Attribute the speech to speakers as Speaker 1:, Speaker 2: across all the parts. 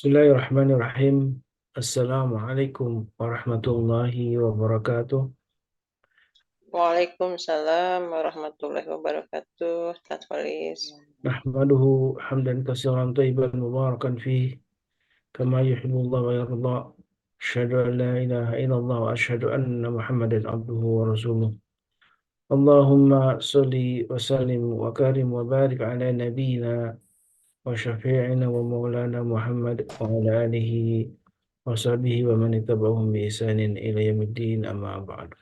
Speaker 1: Bismillahirrahmanirrahim. Assalamualaikum warahmatullahi wabarakatuh.
Speaker 2: Waalaikumsalam warahmatullahi wabarakatuh, Kak Faris.
Speaker 1: Nahmaduhu hamdan katsiran thayyiban mubarakan fih kama yuhibbullah wa yarda. Asyhadu an la ilaha illallah wa asyhadu anna Muhammadan abduhu wa rasuluh. Allahumma shalli wa sallim wa karim wa barik ala nabiyyina wa syafi'ina wa maulana Muhammad wa ala alihi wa sahbihi wa man ittaba'ahum bi ihsanin ila yaumiddin amma ba'du.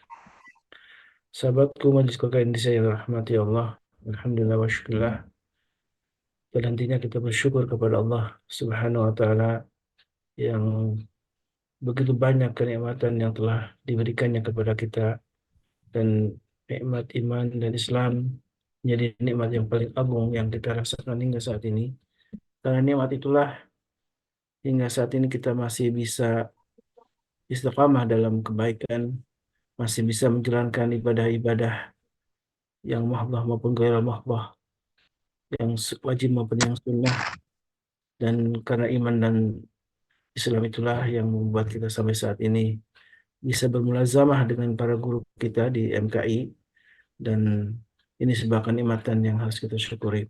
Speaker 1: Sahabatku majelis Quran yang saya rahmati Allah. Alhamdulillah wa syukurillah. Dan nantinya kita bersyukur kepada Allah Subhanahu wa taala yang begitu banyak kenikmatan yang telah diberikannya kepada kita, dan nikmat iman dan Islam menjadi nikmat yang paling agung yang kita rasakan hingga saat ini. Karena nikmat itulah hingga saat ini kita masih bisa istiqamah dalam kebaikan, masih bisa menjalankan ibadah-ibadah yang mahdoh maupun gairah mahdoh, yang wajib maupun yang sunnah. Dan karena iman dan Islam itulah yang membuat kita sampai saat ini bisa bermulazamah dengan para guru kita di MKI, dan ini sebuah kenikmatan yang harus kita syukuri.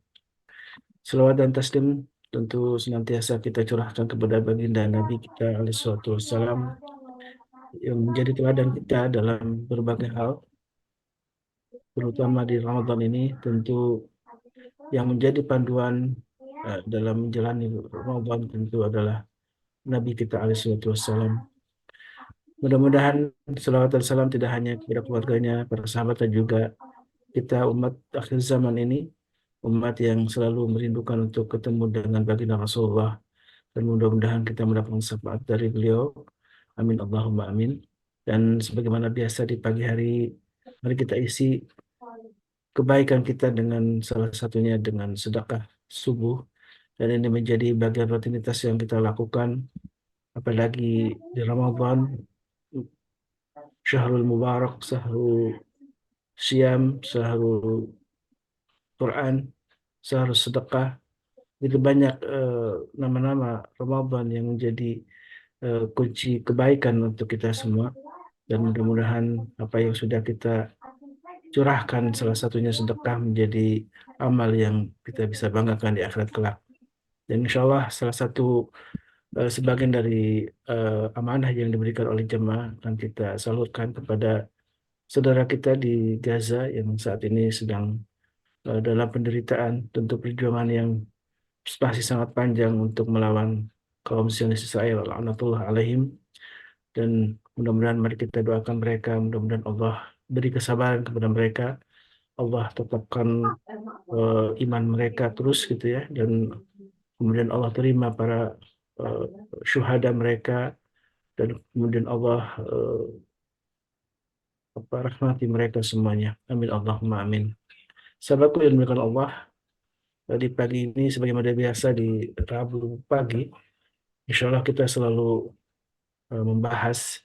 Speaker 1: Selawat dan taslim tentu senantiasa kita curahkan kepada baginda Nabi kita alaihi salatu wassalam, yang menjadi teladan kita dalam berbagai hal, terutama di Ramadan ini. Tentu yang menjadi panduan dalam menjalani Ramadan tentu adalah Nabi kita alaihi salatu wassalam. Mudah-mudahan selawat dan salam tidak hanya kepada keluarganya, para sahabat, dan juga kita umat akhir zaman ini, umat yang selalu merindukan untuk ketemu dengan baginda Rasulullah, dan mudah-mudahan kita mendapatkan syafaat dari beliau. Amin Allahumma amin. Dan sebagaimana biasa di pagi hari, mari kita isi kebaikan kita dengan salah satunya dengan sedekah subuh, dan ini menjadi bagian rutinitas yang kita lakukan apalagi di Ramadan, Syahrul Mubarak, Syahrul Siam, Syahrul Quran, Syahrul Sedekah. Itu banyak nama-nama Ramadan yang menjadi kunci kebaikan untuk kita semua. Dan mudah-mudahan apa yang sudah kita curahkan, salah satunya sedekah, menjadi amal yang kita bisa banggakan di akhirat kelak. Dan insya Allah salah satu sebagian dari amanah yang diberikan oleh jemaah akan kita salurkan kepada saudara kita di Gaza yang saat ini sedang dalam penderitaan. Tentu perjuangan yang masih sangat panjang untuk melawan kaum Zionis Israel, laknatullah alaihim. Dan mudah-mudahan mari kita doakan mereka, mudah-mudahan Allah beri kesabaran kepada mereka, Allah tetapkan iman mereka terus gitu ya, dan kemudian Allah terima para uh, syuhada mereka, dan kemudian Allah rahmati mereka semuanya. Amin Allahumma amin. Sahabatku yang dimuliakan Allah, di pagi ini sebagaimana biasa di Rabu pagi, insya Allah kita selalu membahas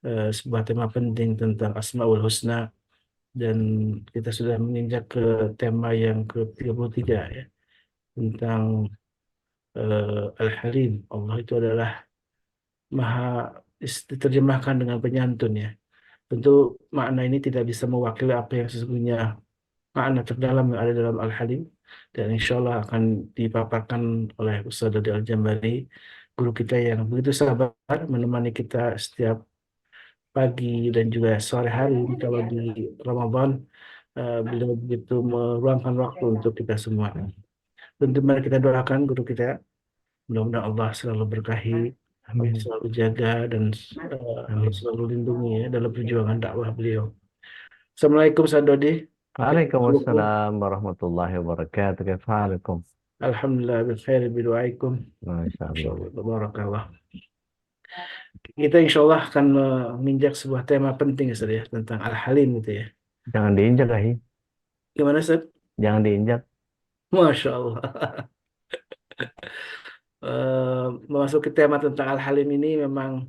Speaker 1: sebuah tema penting tentang Asmaul Husna, dan kita sudah menginjak ke tema yang ke-33 ya, tentang Al-Halim. Allah itu adalah maha, diterjemahkan dengan penyantun ya. Tentu makna ini tidak bisa mewakili apa yang sesungguhnya makna terdalam yang ada dalam Al-Halim, dan insya Allah akan dipaparkan oleh Ustaz Dodi Al-Jambari, guru kita yang begitu sabar menemani kita setiap pagi dan juga sore hari kalau di Ramadan. Beliau begitu meluangkan waktu untuk kita semua. Tentu mari kita doakan guru kita, mudah-mudahan Allah selalu berkahi, Allah
Speaker 3: Amin.
Speaker 1: selalu jaga, dan Allah
Speaker 3: Amin.
Speaker 1: selalu lindungi ya dalam perjuangan dakwah beliau. Assalamualaikum Ustaz Dodi. Assalamualaikum.
Speaker 3: Waalaikumsalam warahmatullahi wabarakatuh. Kaifahalukum?
Speaker 1: Alhamdulillah bi khair bi duaikum.
Speaker 3: Masya Allah.
Speaker 1: Insyaallah barakallah. Kita insya Allah akan menginjak sebuah tema penting Ustaz ya, tentang Al-Halim itu ya.
Speaker 3: Jangan diinjak, Ahi.
Speaker 1: Gimana Ustaz?
Speaker 3: Jangan diinjak.
Speaker 1: Masya Allah. Memasuki tema tentang Al-Halim ini memang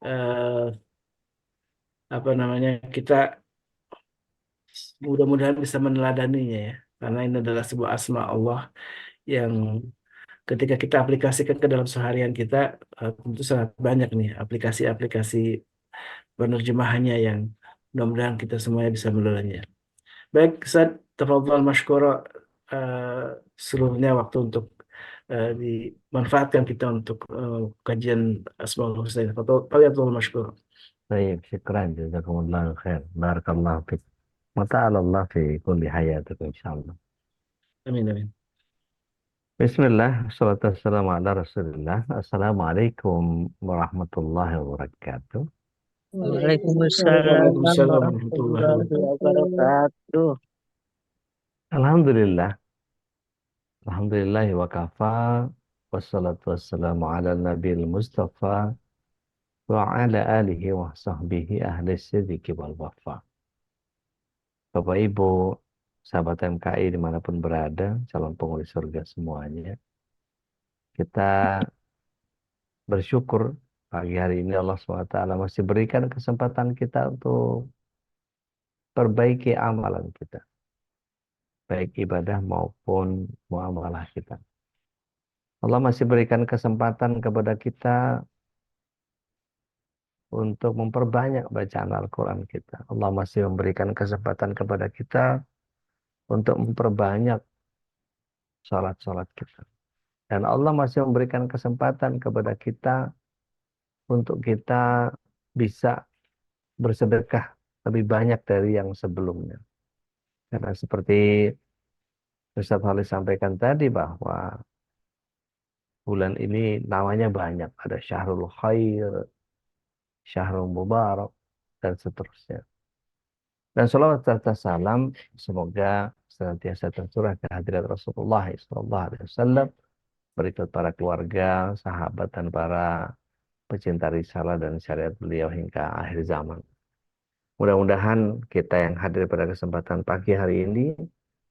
Speaker 1: eh, apa namanya, kita mudah-mudahan bisa meneladaninya ya, karena ini adalah sebuah asma Allah yang ketika kita aplikasikan ke dalam seharian kita, tentu sangat banyak nih aplikasi-aplikasi penerjemahannya yang mudah-mudahan kita semuanya bisa menelannya. Baik, Ustaz, tafadhal masykura, eh, seluruhnya waktu untuk dimanfaatkan kita untuk kajian Asmaul Husna. Tafadhal masykura.
Speaker 3: طيب شكرا جزاكم الله خير بارك الله فيك وتعالى الله في كل حياتكم إن شاء الله.
Speaker 1: Amin, amin.
Speaker 3: Bismillah, wassalatu wassalamu ala rasulillah. Assalamualaikum warahmatullahi wabarakatuh.
Speaker 2: Waalaikumsalam.
Speaker 4: Waalaikumsalam
Speaker 1: Waalaikumsalam warahmatullahi
Speaker 4: warahmatullahi
Speaker 1: wabarakatuh.
Speaker 4: wabarakatuh.
Speaker 3: Alhamdulillah, alhamdulillahi wa kafa, wassalatu wassalamu ala nabil mustafa, wa ala alihi wa sahbihi ahli siddiqi wal wafa. Bapak Ibu, sahabat MKI dimanapun berada, calon penghuni surga semuanya, kita bersyukur pagi hari ini Allah SWT masih berikan kesempatan kita untuk perbaiki amalan kita, baik ibadah maupun muamalah kita. Allah masih berikan kesempatan kepada kita untuk memperbanyak bacaan Al-Quran kita. Allah masih memberikan kesempatan kepada kita untuk memperbanyak sholat-sholat kita. Dan Allah masih memberikan kesempatan kepada kita untuk kita bisa bersedekah lebih banyak dari yang sebelumnya. Karena seperti Ustaz Khalid sampaikan tadi bahwa bulan ini namanya banyak. Ada Syahrul Khair, Syahrul Mubarak, dan seterusnya. Dan salawat serta salam semoga senantiasa tercurah ke hadirat Rasulullah SAW, berikut para keluarga, sahabat, dan para pecinta risalah dan syariat beliau hingga akhir zaman. Mudah-mudahan kita yang hadir pada kesempatan pagi hari ini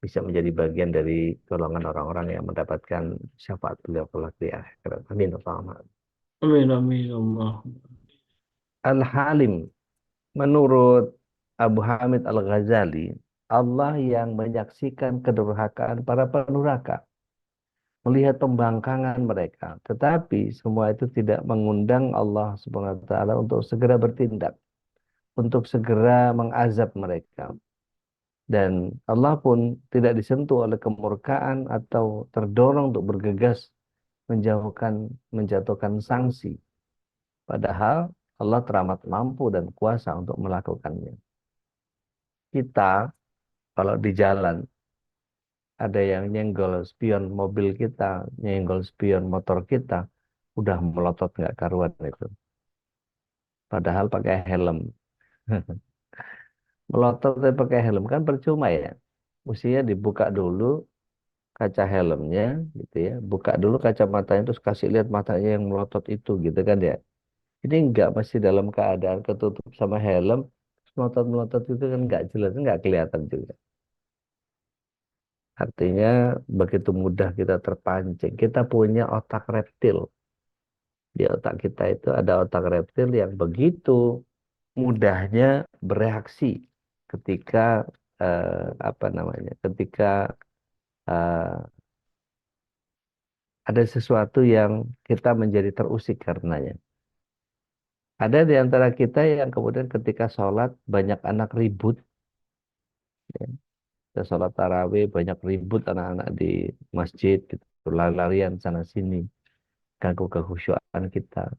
Speaker 3: bisa menjadi bagian dari golongan orang-orang yang mendapatkan syafaat beliau kelak di akhirat. Amin.
Speaker 1: Amin, amin, Allah.
Speaker 3: Al-Halim, menurut Abu Hamid Al-Ghazali, Allah yang menyaksikan kedurhakaan para pendurhaka, melihat pembangkangan mereka, tetapi semua itu tidak mengundang Allah Subhanahu wa taala untuk segera bertindak, untuk segera mengazab mereka. Dan Allah pun tidak disentuh oleh kemurkaan atau terdorong untuk bergegas menjatuhkan sanksi. Padahal Allah teramat mampu dan kuasa untuk melakukannya. Kita kalau di jalan ada yang nyenggol spion mobil kita, nyenggol spion motor kita, udah melotot nggak karuan itu. Padahal pakai helm. Melotot tapi pakai helm kan percuma ya. Mestinya dibuka dulu kaca helmnya gitu ya. Buka dulu kacamatanya terus kasih lihat matanya yang melotot itu gitu kan ya. Ini enggak, masih dalam keadaan ketutup sama helm. Melotot-melotot itu kan enggak jelas, enggak kelihatan juga. Artinya begitu mudah kita terpancing. Kita punya otak reptil. Di otak kita itu ada otak reptil yang begitu mudahnya bereaksi ketika apa namanya? Ketika eh, ada sesuatu yang kita menjadi terusik karenanya. Ada di antara kita yang kemudian ketika sholat banyak anak ribut, ya. Kita sholat tarawih banyak ribut anak-anak di masjid, gitu, lari-larian sana sini, ganggu kekhusyuan kita.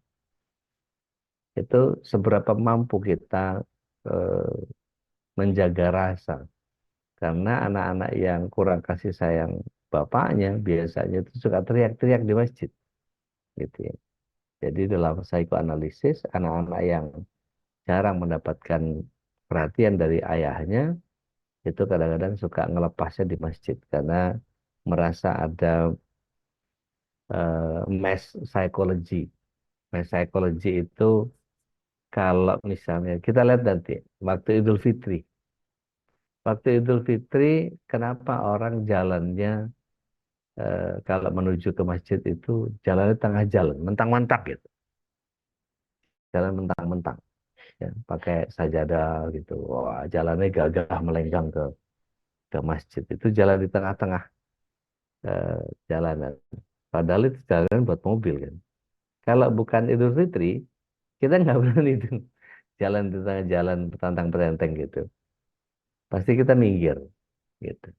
Speaker 3: Itu seberapa mampu kita eh, menjaga rasa. Karena anak-anak yang kurang kasih sayang bapaknya biasanya itu suka teriak-teriak di masjid, gitu ya. Jadi dalam psikoanalisis, anak-anak yang jarang mendapatkan perhatian dari ayahnya itu kadang-kadang suka ngelepasnya di masjid karena merasa ada mass psychology. Mass psychology itu kalau misalnya kita lihat nanti waktu Idul Fitri. Waktu Idul Fitri kenapa orang jalannya kalau menuju ke masjid itu jalannya tengah jalan, mentang-mentang gitu. Jalan mentang-mentang ya, pakai sajadah gitu. Wah, jalannya gagah melenggang ke masjid. Itu jalan di tengah-tengah jalanan. Padahal itu jalan buat mobil kan. Kalau bukan Idul Fitri, kita nggak berani itu jalan di tengah jalan tantang berenteng gitu. Pasti kita minggir gitu.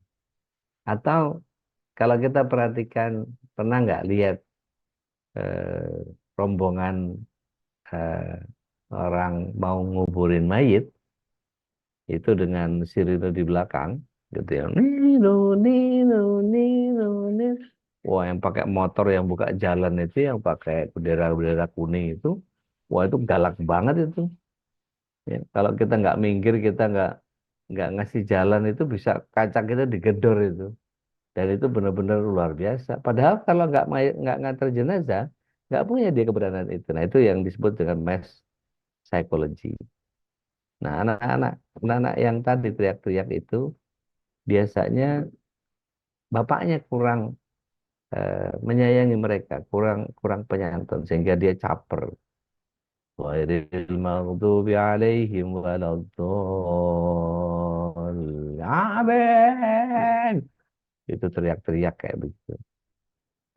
Speaker 3: Atau kalau kita perhatikan, pernah nggak lihat rombongan eh, orang mau nguburin mayit itu dengan sirine di belakang gitu ya. Nino, nino, nino, nino. Wah, yang pakai motor yang buka jalan itu yang pakai bendera-bendera kuning itu, wah itu galak banget itu. Ya, kalau kita nggak minggir, kita nggak ngasih jalan itu bisa kaca kita digedor itu. Dan itu benar-benar luar biasa. Padahal kalau nggak ngantar jenazah, nggak punya dia keberanian itu. Nah itu yang disebut dengan mass psychology. Nah anak-anak yang tadi teriak-teriak itu biasanya bapaknya kurang menyayangi mereka, kurang kurang penyantun sehingga dia caper. Ghairil maghdubi alaihim waladdallin. Amin. Itu teriak-teriak kayak begitu.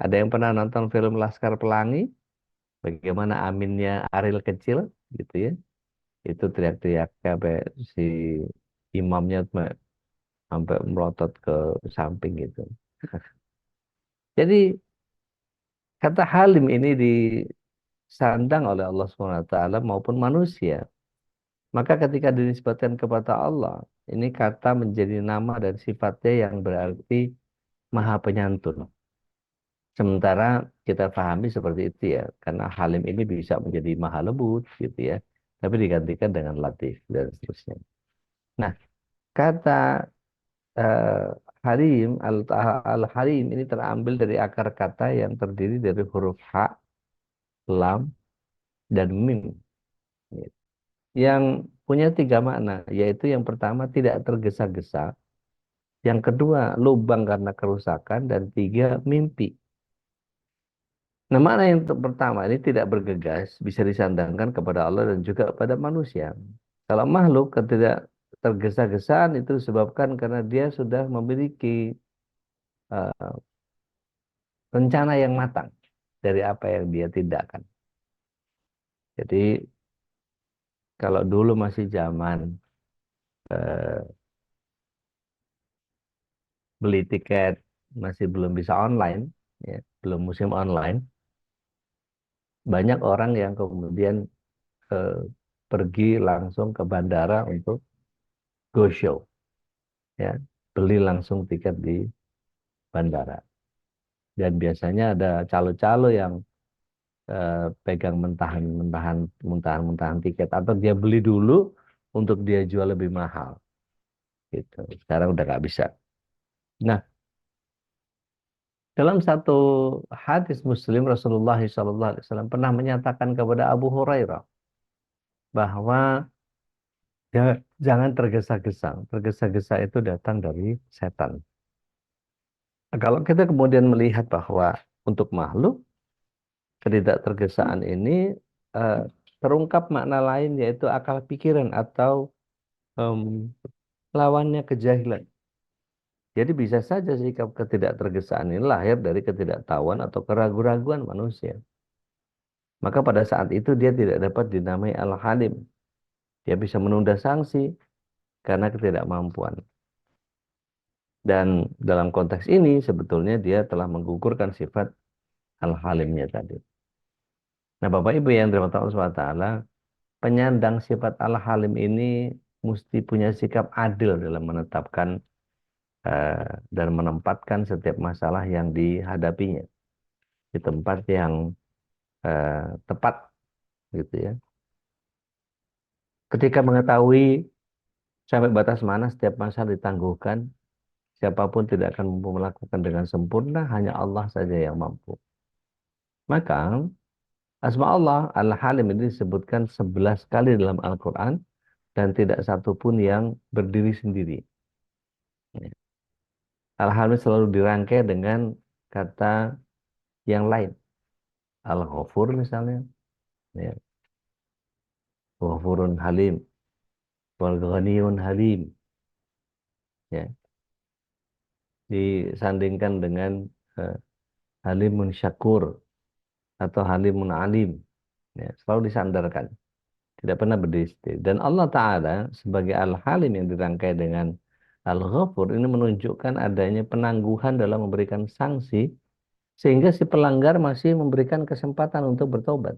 Speaker 3: Ada yang pernah nonton film Laskar Pelangi? Bagaimana aminnya Ariel kecil gitu ya. Itu teriak-teriak sampai si imamnya sampai melotot ke samping gitu. Jadi kata halim ini disandang oleh Allah SWT maupun manusia. Maka ketika dinisbatkan kepada Allah, ini kata menjadi nama dan sifatnya yang berarti maha penyantun. Sementara kita pahami seperti itu ya, karena halim ini bisa menjadi maha lembut gitu ya, tapi digantikan dengan latif dan seterusnya. Nah, kata eh, halim, al-halim ini terambil dari akar kata yang terdiri dari huruf ha, lam, dan mim. Yang punya tiga makna, yaitu yang pertama tidak tergesa-gesa, yang kedua lubang karena kerusakan, dan tiga mimpi. Nah, makna yang pertama ini tidak bergegas, bisa disandangkan kepada Allah dan juga pada manusia. Kalau makhluk ketidak tergesa-gesaan itu disebabkan karena dia sudah memiliki eh, rencana yang matang dari apa yang dia tindakan. Jadi kalau dulu masih zaman eh, beli tiket masih belum bisa online, ya, belum musim online, banyak orang yang kemudian eh, pergi langsung ke bandara untuk go show, ya, beli langsung tiket di bandara. Dan biasanya ada calo-calo yang pegang mentahan tiket atau dia beli dulu untuk dia jual lebih mahal, gitu. Sekarang udah nggak bisa. Nah, dalam satu hadis Muslim Rasulullah SAW pernah menyatakan kepada Abu Hurairah bahwa jangan tergesa-gesa. Tergesa-gesa itu datang dari setan. Nah, kalau kita kemudian melihat bahwa untuk makhluk ketidaktergesaan ini eh, terungkap makna lain yaitu akal pikiran atau em, lawannya kejahilan. Jadi bisa saja sikap ketidaktergesaan ini lahir dari ketidaktahuan atau keraguan-raguan manusia. Maka pada saat itu dia tidak dapat dinamai al-halim. Dia bisa menunda sanksi karena ketidakmampuan. Dan dalam konteks ini sebetulnya dia telah menggugurkan sifat al-halimnya tadi. Nah, Bapak Ibu yang dirahmati Allah SWT, penyandang sifat al-halim ini mesti punya sikap adil dalam menetapkan dan menempatkan setiap masalah yang dihadapinya di tempat yang tepat gitu ya. Ketika mengetahui sampai batas mana setiap masalah ditangguhkan, siapapun tidak akan mampu melakukan dengan sempurna, hanya Allah saja yang mampu. Maka asma Allah Al-Halim ini disebutkan 11 kali dalam Al-Quran dan tidak satu pun yang berdiri sendiri. Al-Halim selalu dirangkai dengan kata yang lain. Al-Ghafur misalnya, ya. Ghafurun Halim, wal Ghaniyun Halim, ya. Disandingkan dengan eh, halimun syakur, atau halimun alim. Ya, selalu disandarkan. Tidak pernah berdusta. Dan Allah Ta'ala sebagai Al-Halim yang dirangkai dengan Al-Ghafur ini menunjukkan adanya penangguhan dalam memberikan sanksi sehingga si pelanggar masih memberikan kesempatan untuk bertobat.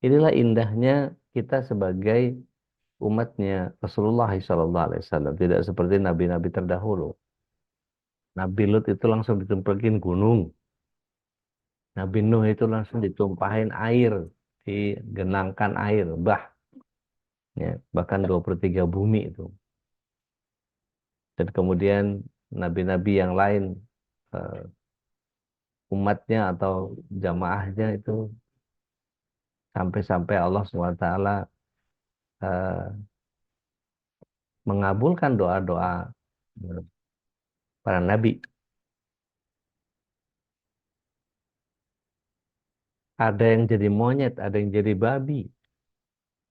Speaker 3: Inilah indahnya kita sebagai umatnya Rasulullah SAW. Tidak seperti nabi-nabi terdahulu. Nabi Lut itu langsung ditempekin gunung. Nabi Nuh itu langsung ditumpahin air, digenangkan air, ya, bahkan 23 bumi itu. Dan kemudian nabi-nabi yang lain, eh, umatnya atau jamaahnya itu sampai-sampai Allah SWT mengabulkan doa-doa para nabi. Ada yang jadi monyet, ada yang jadi babi.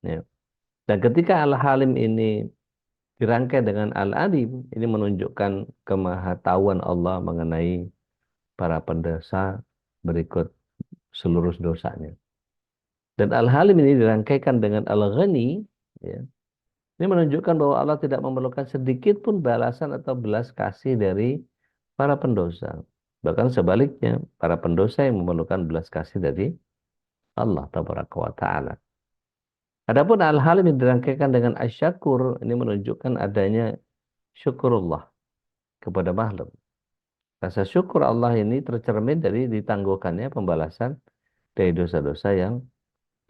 Speaker 3: Ya. Dan ketika Al-Halim ini dirangkai dengan Al-Alim, ini menunjukkan kemahatauan Allah mengenai para pendosa berikut seluruh dosanya. Dan Al-Halim ini dirangkaikan dengan Al-Ghani, ya. Ini menunjukkan bahwa Allah tidak memerlukan sedikit pun balasan atau belas kasih dari para pendosa. Bahkan sebaliknya, para pendosa yang memerlukan belas kasih dari Allah Tabaraka wa Ta'ala. Adapun Al-Halim yang dirangkaikan dengan Asyakur, ini menunjukkan adanya syukurullah kepada makhluk. Rasa syukur Allah ini tercermin dari ditangguhkannya pembalasan dari dosa-dosa yang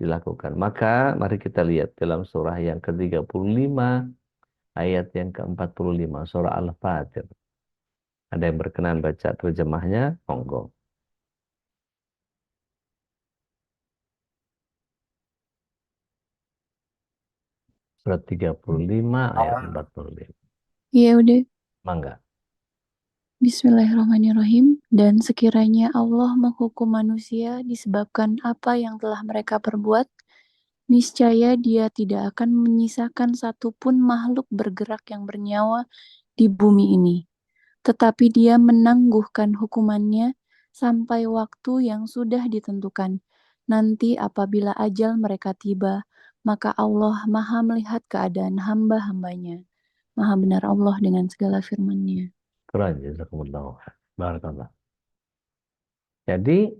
Speaker 3: dilakukan. Maka mari kita lihat dalam surah yang ke-35 ayat yang ke-45 surah Al-Fatir. Ada yang berkenan baca terjemahnya? Monggo. Surat 35 ayat 45.
Speaker 4: Iya udah.
Speaker 3: Mangga.
Speaker 4: Bismillahirrahmanirrahim. Dan sekiranya Allah menghukum manusia disebabkan apa yang telah mereka perbuat, niscaya Dia tidak akan menyisakan satupun makhluk bergerak yang bernyawa di bumi ini. Tetapi Dia menangguhkan hukumannya sampai waktu yang sudah ditentukan. Nanti apabila ajal mereka tiba, maka Allah Maha melihat keadaan hamba-hambanya. Maha benar Allah dengan segala firman-Nya.
Speaker 3: Keren, jazakumullah. Barakallah. Jadi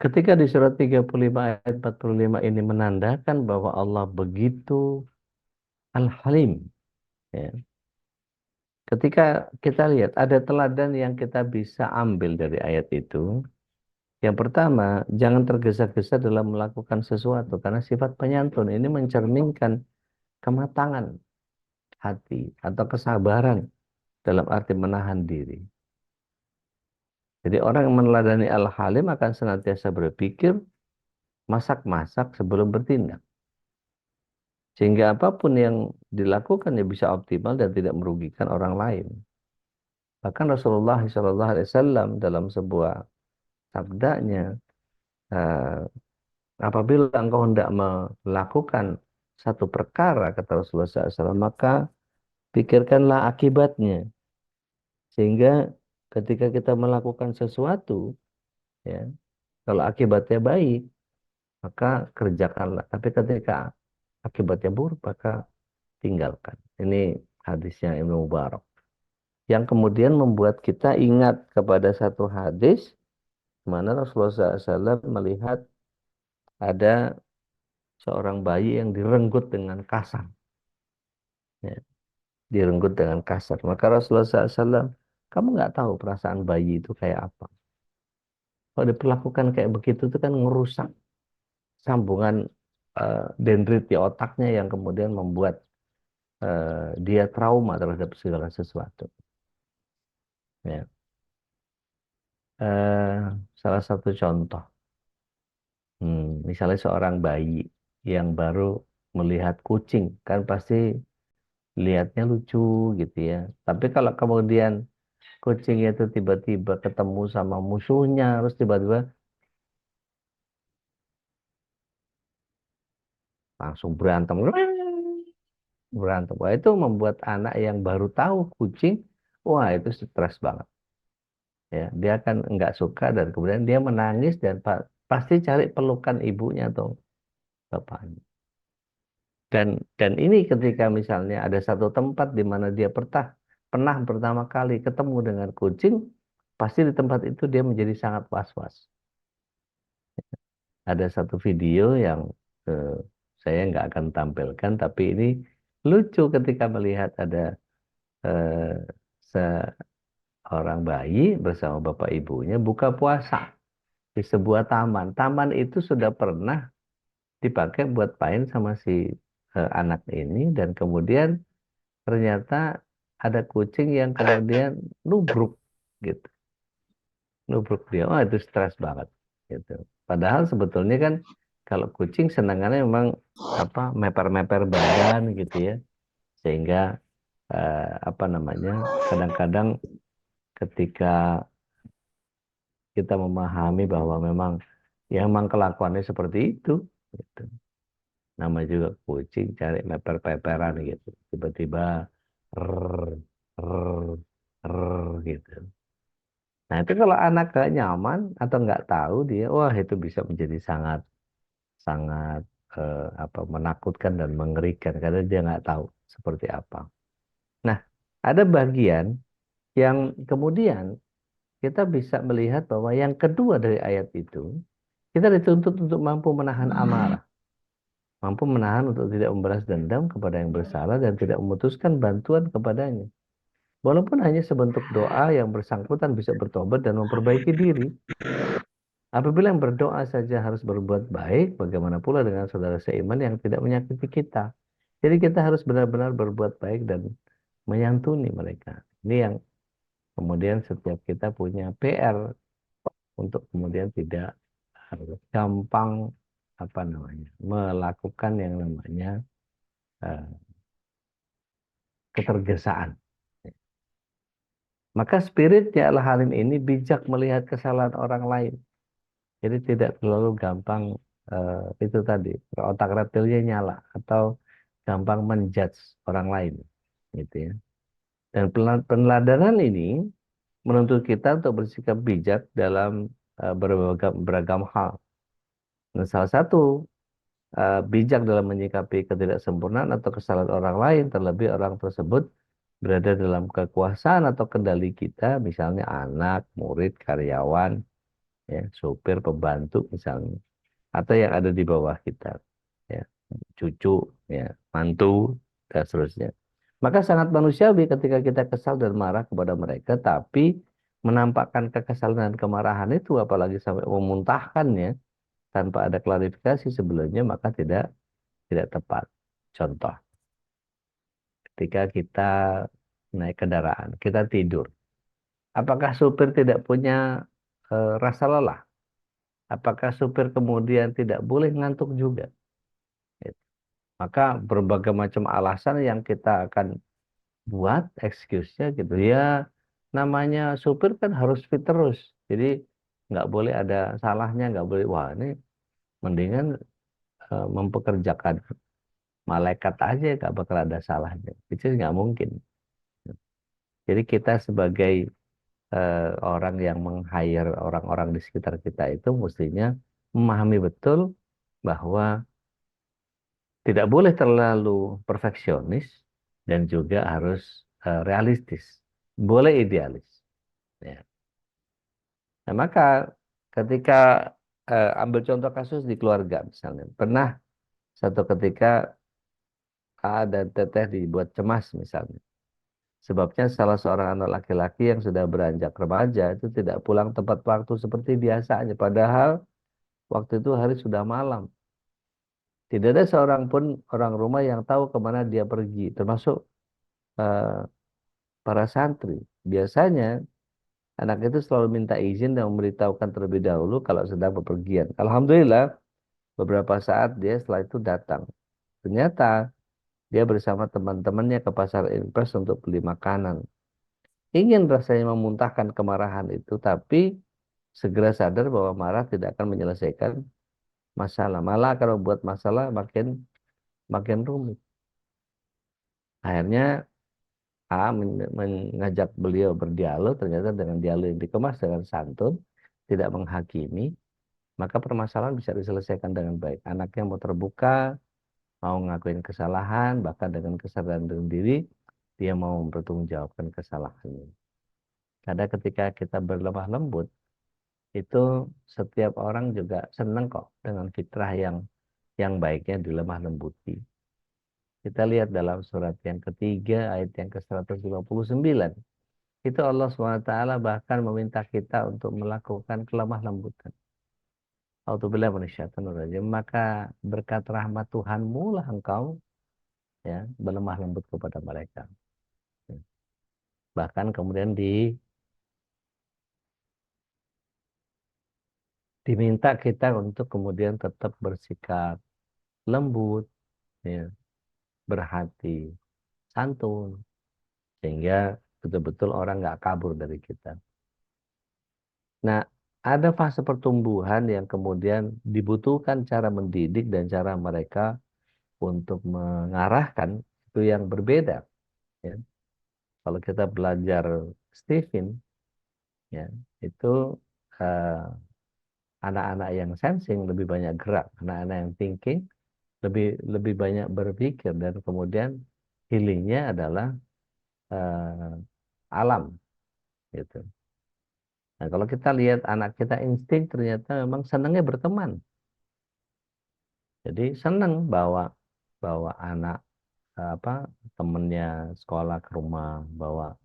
Speaker 3: ketika di surat 35 ayat 45 ini menandakan bahwa Allah begitu Al-Halim. Ya. Ketika kita lihat ada teladan yang kita bisa ambil dari ayat itu. Yang pertama, jangan tergesa-gesa dalam melakukan sesuatu. Karena sifat penyantun ini mencerminkan kematangan hati atau kesabaran dalam arti menahan diri. Jadi orang yang meneladani Al-Halim akan senantiasa berpikir, masak-masak sebelum bertindak. Sehingga apapun yang dilakukan ya bisa optimal dan tidak merugikan orang lain. Bahkan Rasulullah SAW dalam sebuah sabdanya, apabila engkau hendak melakukan satu perkara, kata Rasulullah SAW, maka pikirkanlah akibatnya. Sehingga ketika kita melakukan sesuatu, ya, kalau akibatnya baik, maka kerjakanlah. Tapi ketika akibatnya buruk, maka tinggalkan. Ini hadisnya Ibnu Mubarak. Yang kemudian membuat kita ingat kepada satu hadis, di mana Rasulullah SAW melihat ada seorang bayi yang direnggut dengan kasar. Ya, direnggut dengan kasar. Maka Rasulullah SAW, kamu nggak tahu perasaan bayi itu kayak apa. Kalau diperlakukan kayak begitu itu kan ngerusak sambungan dendrit di otaknya yang kemudian membuat dia trauma terhadap segala sesuatu. Ya. Salah satu contoh, misalnya seorang bayi yang baru melihat kucing, kan pasti lihatnya lucu gitu ya. Tapi kalau kemudian kucing itu tiba-tiba ketemu sama musuhnya, terus tiba-tiba langsung berantem, berantem. Wah, itu membuat anak yang baru tahu kucing, wah itu stres banget. ya dia kan nggak suka dan kemudian dia menangis dan pasti cari pelukan ibunya atau bapaknya. Dan ini ketika misalnya ada satu tempat di mana dia pernah pertama kali ketemu dengan kucing, pasti di tempat itu dia menjadi sangat was-was. Ada satu video yang eh, saya nggak akan tampilkan, tapi ini lucu ketika melihat ada eh, seorang bayi bersama bapak ibunya buka puasa di sebuah taman. Taman itu sudah pernah dipakai buat main sama si anak ini, dan kemudian ternyata ada kucing yang kemudian nubruk gitu, nubruk dia. Oh, itu stres banget gitu. Padahal sebetulnya kan kalau kucing senangannya memang apa, meper-meper badan gitu ya, sehingga apa namanya, kadang-kadang ketika kita memahami bahwa memang ya memang kelakuannya seperti itu gitu. Nama juga kucing cari meper-peperan gitu, tiba-tiba rrr, rrr, rrr, gitu. Nah itu kalau anak gak nyaman atau nggak tahu dia, wah itu bisa menjadi sangat sangat apa, menakutkan dan mengerikan karena dia nggak tahu seperti apa. Nah, ada bagian yang kemudian kita bisa melihat bahwa yang kedua dari ayat itu, kita dituntut untuk mampu menahan amarah, mampu menahan untuk tidak membalas dendam kepada yang bersalah dan tidak memutuskan bantuan kepadanya. Walaupun hanya sebentuk doa, yang bersangkutan bisa bertobat dan memperbaiki diri. Apabila yang berdoa saja harus berbuat baik, bagaimana pula dengan saudara seiman yang tidak menyakiti kita? Jadi kita harus benar-benar berbuat baik dan menyantuni mereka. Ini yang kemudian setiap kita punya PR untuk kemudian tidak harus gampang apa namanya, melakukan yang namanya eh, ketergesaan. Maka spiritnya Al-Halim ini bijak melihat kesalahan orang lain. Jadi tidak terlalu gampang itu tadi, otak reptilnya nyala atau gampang menjudge orang lain, gitu ya. Dan peneladanan ini menuntut kita untuk bersikap bijak dalam beragam hal. Dan salah satu bijak dalam menyikapi ketidaksempurnaan atau kesalahan orang lain, terlebih orang tersebut berada dalam kekuasaan atau kendali kita, misalnya anak, murid, karyawan, ya, supir, pembantu misalnya, atau yang ada di bawah kita, ya, cucu, ya, mantu, dan seterusnya. Maka sangat manusiawi ketika kita kesal dan marah kepada mereka, tapi menampakkan kekesalan dan kemarahan itu, apalagi sampai memuntahkannya tanpa ada klarifikasi sebelumnya, maka tidak tepat. Contoh, ketika kita naik kendaraan, kita tidur. Apakah supir tidak punya rasa lelah? Apakah supir kemudian tidak boleh ngantuk juga? Gitu. Maka berbagai macam alasan yang kita akan buat, excuse-nya gitu ya. Namanya supir kan harus fit terus. Jadi nggak boleh ada salahnya, nggak boleh, wah ini mendingan mempekerjakan malaikat aja nggak bakal ada salahnya. Itu nggak mungkin. Jadi kita sebagai orang yang meng-hire orang-orang di sekitar kita itu mestinya memahami betul bahwa tidak boleh terlalu perfeksionis dan juga harus realistis. Boleh idealis. Ya. Nah, maka ketika ambil contoh kasus di keluarga misalnya, pernah satu ketika A dan Teteh dibuat cemas misalnya. Sebabnya salah seorang anak laki-laki yang sudah beranjak remaja itu tidak pulang tepat waktu seperti biasanya. Padahal waktu itu hari sudah malam. Tidak ada seorang pun orang rumah yang tahu kemana dia pergi, termasuk eh, para santri. Biasanya anak itu selalu minta izin dan memberitahukan terlebih dahulu kalau sedang bepergian. Alhamdulillah, beberapa saat dia setelah itu datang. Ternyata dia bersama teman-temannya ke pasar Impres untuk beli makanan. Ingin rasanya memuntahkan kemarahan itu, tapi segera sadar bahwa marah tidak akan menyelesaikan masalah. Malah kalau buat masalah makin makin rumit. Akhirnya A mengajak beliau berdialog, ternyata dengan dialog yang dikemas dengan santun, tidak menghakimi, maka permasalahan bisa diselesaikan dengan baik. Anaknya mau terbuka, mau ngakuin kesalahan, bahkan dengan kesadaran diri, dia mau mempertanggungjawabkan kesalahannya. Karena ketika kita berlemah lembut, itu setiap orang juga senang kok dengan fitrah yang baiknya dilemah lembuti. Kita lihat dalam surat yang ketiga, ayat yang ke-159. Itu Allah SWT bahkan meminta kita untuk melakukan kelemah lembutan. A'udzubillahi minasyaitonirrajim. Maka berkat rahmat Tuhanmu lah engkau ya berlemah lembut kepada mereka. Bahkan kemudian diminta kita untuk kemudian tetap bersikap lembut, ya, berhati, santun, sehingga betul-betul orang nggak kabur dari kita. Nah, ada fase pertumbuhan yang kemudian dibutuhkan cara mendidik dan cara mereka untuk mengarahkan itu yang berbeda. Ya. Kalau kita belajar Stephen, ya itu eh, anak-anak yang sensing lebih banyak gerak, anak-anak yang thinking lebih lebih banyak berpikir dan kemudian healingnya adalah eh, alam, gitu. Nah, kalau kita lihat anak kita insting ternyata memang senangnya berteman. Jadi senang bawa bawa anak apa temennya sekolah ke rumah, bawa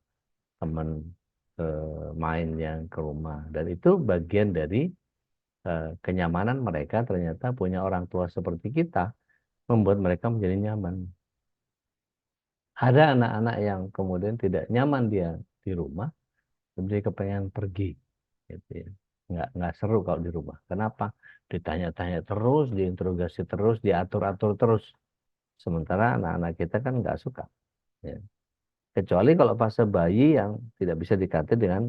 Speaker 3: temen mainnya ke rumah, dan itu bagian dari kenyamanan mereka. Ternyata punya orang tua seperti kita membuat mereka menjadi nyaman. Ada anak-anak yang kemudian tidak nyaman dia di rumah, jadi kepengen pergi, gitu ya. Nggak seru kalau di rumah. Kenapa? Ditanya-tanya terus, diinterogasi terus, diatur-atur terus. Sementara anak-anak kita kan nggak suka. Ya. Kecuali kalau fase bayi yang tidak bisa dikatakan dengan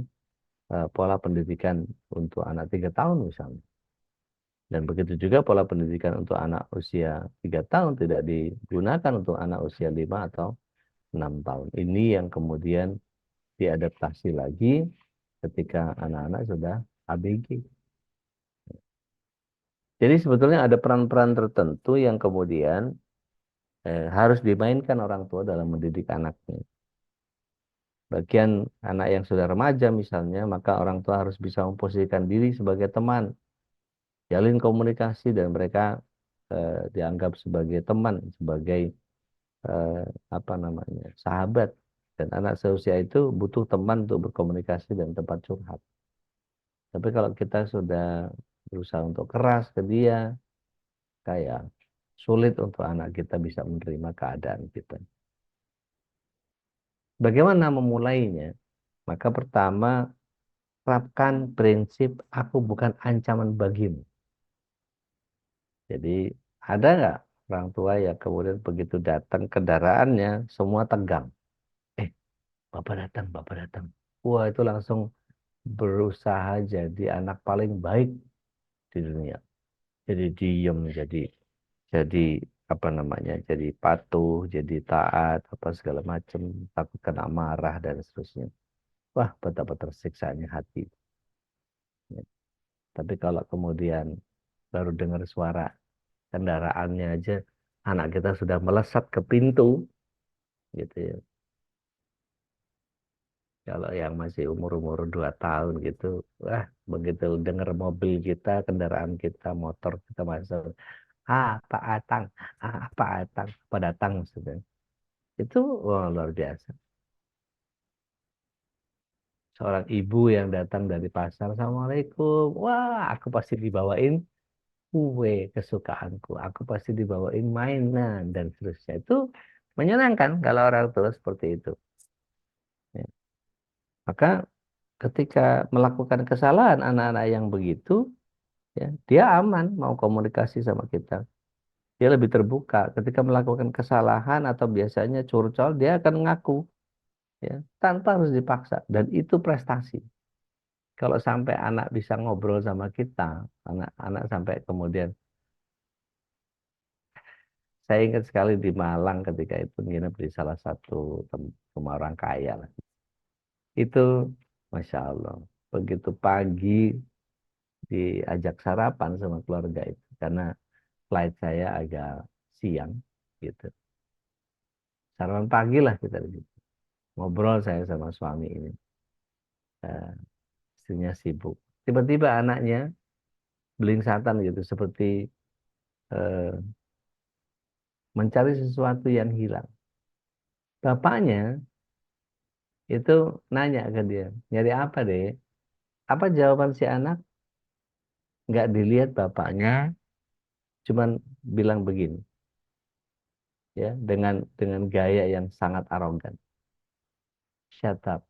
Speaker 3: pola pendidikan untuk anak 3 tahun misalnya. Dan begitu juga pola pendidikan untuk anak usia 3 tahun tidak digunakan untuk anak usia 5 atau 6 tahun. Ini yang kemudian diadaptasi lagi ketika anak-anak sudah ABG. Jadi sebetulnya ada peran-peran tertentu yang kemudian harus dimainkan orang tua dalam mendidik anaknya. Bagian anak yang sudah remaja misalnya, maka orang tua harus bisa memposisikan diri sebagai teman, jalin komunikasi, dan mereka dianggap sebagai teman, sebagai eh, apa namanya, sahabat. Dan anak seusia itu butuh teman untuk berkomunikasi dan tempat curhat. Tapi kalau kita sudah berusaha untuk keras ke dia, kayak sulit untuk anak kita bisa menerima keadaan kita. Bagaimana memulainya? Maka pertama, terapkan prinsip aku bukan ancaman bagimu. Jadi ada nggak orang tua yang kemudian begitu datang kendaraannya semua tegang. Eh, Bapak datang, Bapak datang. Wah, itu langsung berusaha jadi anak paling baik di dunia. Jadi diem, jadi apa namanya, jadi patuh, jadi taat, apa segala macam, takut kena marah dan seterusnya. Wah, betapa tersiksanya hati. Ya. Tapi kalau kemudian baru dengar suara kendaraannya aja, anak kita sudah melesat ke pintu, gitu ya. Kalau yang masih umur-umur 2 tahun gitu, wah, begitu dengar mobil kita, kendaraan kita, motor kita masuk, Pak Atang, Pak Atang, Pak datang sudah. Itu wah, luar biasa. Seorang ibu yang datang dari pasar, Assalamualaikum, wah, aku pasti dibawain kue kesukaanku, aku pasti dibawain mainan dan seterusnya. Itu menyenangkan kalau orang tua seperti itu. Ya. Maka ketika melakukan kesalahan anak-anak yang begitu, ya, dia aman mau komunikasi sama kita. Dia lebih terbuka. Ketika melakukan kesalahan atau biasanya curcol, dia akan ngaku, ya, tanpa harus dipaksa. Dan itu prestasi. Kalau sampai anak bisa ngobrol sama kita, anak-anak sampai kemudian Saya ingat sekali di Malang ketika itu nginep di salah satu rumah orang kaya lah. Itu Masya Allah, begitu pagi diajak sarapan sama keluarga itu. Karena flight saya agak siang gitu. Sarapan pagi lah kita di situ. Ngobrol saya sama suami ini. Eh, istrinya sibuk. Tiba-tiba anaknya belingsatan gitu. Seperti eh, mencari sesuatu yang hilang. Bapaknya itu nanya ke dia, nyari apa deh? Apa jawaban si anak? Nggak dilihat bapaknya, cuman bilang begini, ya, dengan gaya yang sangat arogan. Shut up.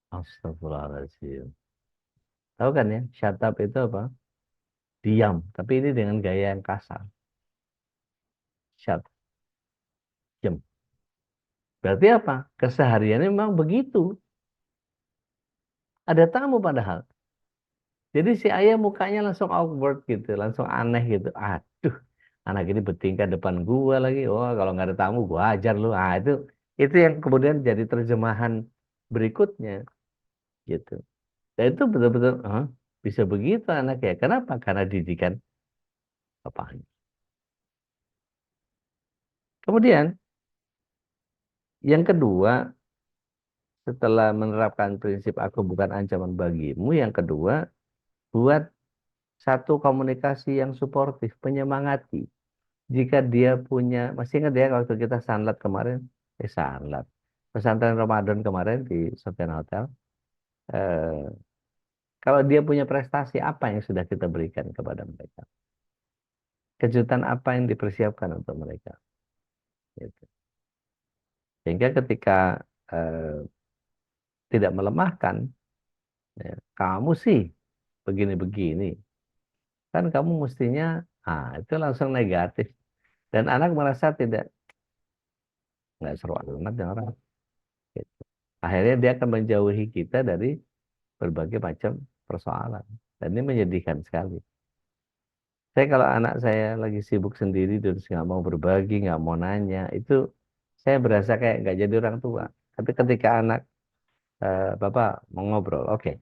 Speaker 3: Astagfirullahaladzim. Tahu kan ya, shut up itu apa? Diam. Tapi ini dengan gaya yang kasar. Shut, diam. Berarti apa? Kesehariannya memang begitu. Ada tamu padahal. Jadi si ayah mukanya langsung awkward gitu, langsung aneh gitu. Aduh, anak ini bertingkah depan gua lagi. Oh, kalau nggak ada tamu, gua ajar lu. Ah, itu yang kemudian jadi terjemahan berikutnya gitu. Dan itu betul-betul, bisa begitu anak ya. Kenapa? Karena didikan bapaknya. Kemudian yang kedua, setelah menerapkan prinsip aku bukan ancaman bagimu, yang kedua, buat satu komunikasi yang suportif, menyemangati. Jika dia punya, masih ingat ya waktu kita sanlat kemarin, sanlat, pesantren Ramadan kemarin di Sofian Hotel, eh, kalau dia punya prestasi apa yang sudah kita berikan kepada mereka, kejutan apa yang dipersiapkan untuk mereka, gitu. Sehingga ketika eh, tidak melemahkan, ya, kamu sih begini-begini, kan kamu mestinya, itu langsung negatif dan anak merasa nggak seru amat ya orang. Gitu. Akhirnya dia akan menjauhi kita dari berbagai macam persoalan. Dan ini menyedihkan sekali. Saya kalau anak saya lagi sibuk sendiri terus nggak mau berbagi, nggak mau nanya, itu saya berasa kayak nggak jadi orang tua. Tapi ketika anak, Bapak mau ngobrol, oke.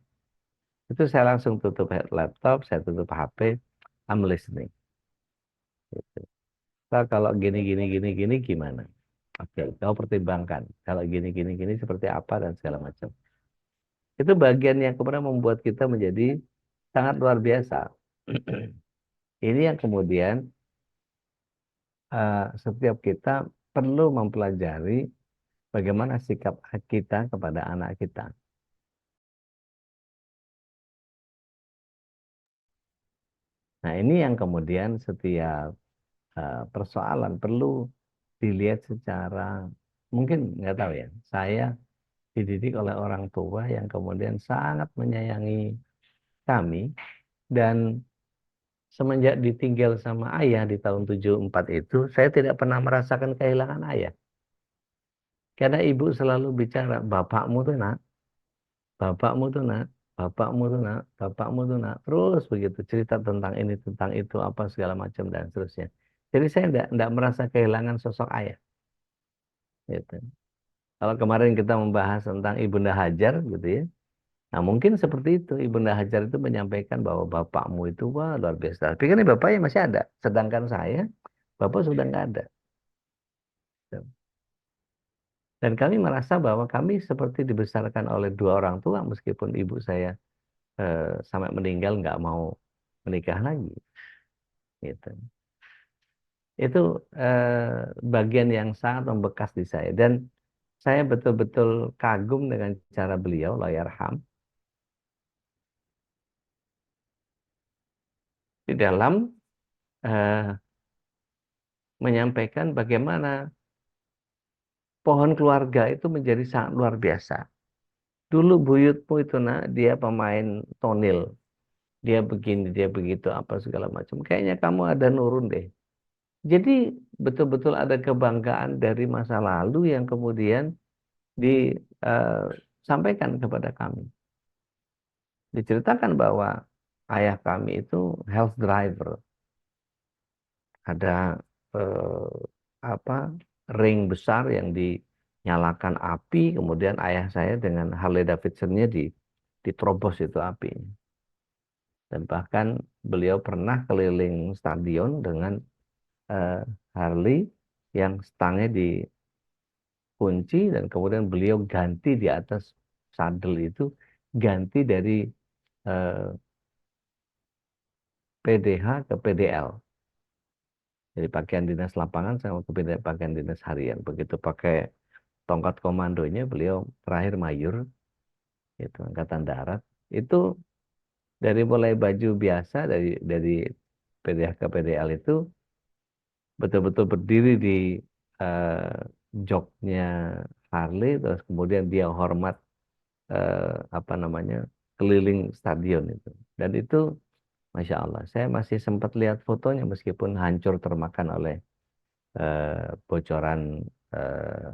Speaker 3: Itu saya langsung tutup laptop, saya tutup HP, I'm listening. Gitu. Pak, kalau gini, gini, gini, gini gimana? Oke, kau pertimbangkan. Kalau gini, gini, gini seperti apa dan segala macam. Itu bagian yang kemudian membuat kita menjadi sangat luar biasa. Ini yang kemudian setiap kita perlu mempelajari bagaimana sikap kita kepada anak kita. Nah, ini yang kemudian setiap persoalan perlu dilihat secara, mungkin nggak tahu ya, saya dididik oleh orang tua yang kemudian sangat menyayangi kami dan semenjak ditinggal sama ayah di tahun 74 itu, saya tidak pernah merasakan kehilangan ayah. Karena ibu selalu bicara, bapakmu tuh nak, bapakmu tuh nak, bapakmu tuh nak, bapakmu tuh nak. Terus begitu cerita tentang ini, tentang itu, apa segala macam dan seterusnya. Jadi saya tidak merasa kehilangan sosok ayah. Gitu. Kalau kemarin kita membahas tentang Ibunda Hajar gitu ya. Nah mungkin seperti itu. Ibunda Hajar itu menyampaikan bahwa bapakmu itu wah luar biasa. Tapi kan ini bapaknya masih ada. Sedangkan saya, bapak sudah nggak ada. Dan kami merasa bahwa kami seperti dibesarkan oleh dua orang tua meskipun ibu saya sampai meninggal nggak mau menikah lagi. Gitu. Itu bagian yang sangat membekas di saya. Dan saya betul-betul kagum dengan cara beliau, Allahyarham, di dalam eh, menyampaikan bagaimana pohon keluarga itu menjadi sangat luar biasa. Dulu buyutmu itu nak, dia pemain tonil. Dia begini, dia begitu, apa segala macam. Kayaknya kamu ada nurun deh. Jadi betul-betul ada kebanggaan dari masa lalu yang kemudian disampaikan kepada kami. Diceritakan bahwa ayah kami itu health driver. Ada eh, apa ring besar yang dinyalakan api, kemudian ayah saya dengan Harley Davidsonnya diterobos itu apinya. Dan bahkan beliau pernah keliling stadion dengan eh, Harley yang stangnya dikunci, dan kemudian beliau ganti di atas sadel itu, ganti dari eh, PDH ke PDL. Jadi pakaian dinas lapangan sama ke pakaian dinas harian. Begitu pakai tongkat komandonya, beliau terakhir mayor, itu Angkatan Darat. Itu dari mulai baju biasa dari PDH ke PDL itu betul-betul berdiri di eh, joknya Harley, terus kemudian dia hormat apa namanya keliling stadion itu. Dan itu Masya Allah, saya masih sempat lihat fotonya meskipun hancur termakan oleh bocoran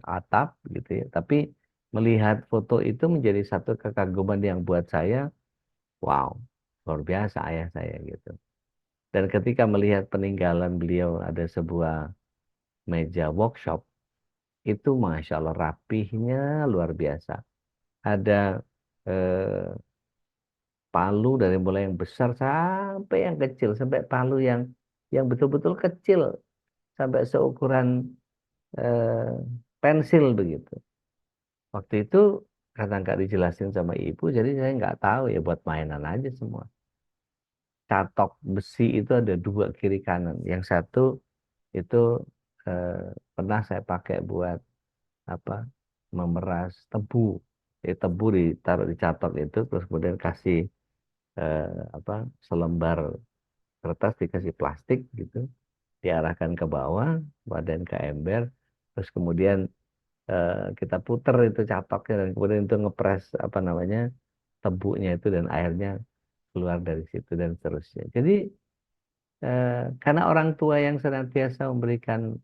Speaker 3: atap gitu ya. Tapi melihat foto itu menjadi satu kekaguman yang buat saya, wow, luar biasa ayah saya gitu. Dan ketika melihat peninggalan beliau ada sebuah meja workshop, itu Masya Allah rapihnya luar biasa. Ada eh, palu dari mulai yang besar sampai yang kecil, sampai palu yang betul-betul kecil, sampai seukuran eh, pensil begitu. Waktu itu karena nggak dijelasin sama ibu, jadi saya nggak tahu ya, buat mainan aja semua. Catok besi itu ada dua kiri kanan. Yang satu itu eh, pernah saya pakai buat apa? Memeras tebu. Jadi tebu ditaruh di catok itu, terus kemudian kasih eh, apa? Selembar kertas dikasih plastik gitu, diarahkan ke bawah, badan ke ember, terus kemudian kita puter itu catoknya, dan kemudian itu ngepres apa namanya tebunya itu, dan airnya keluar dari situ dan seterusnya. Jadi karena orang tua yang senantiasa memberikan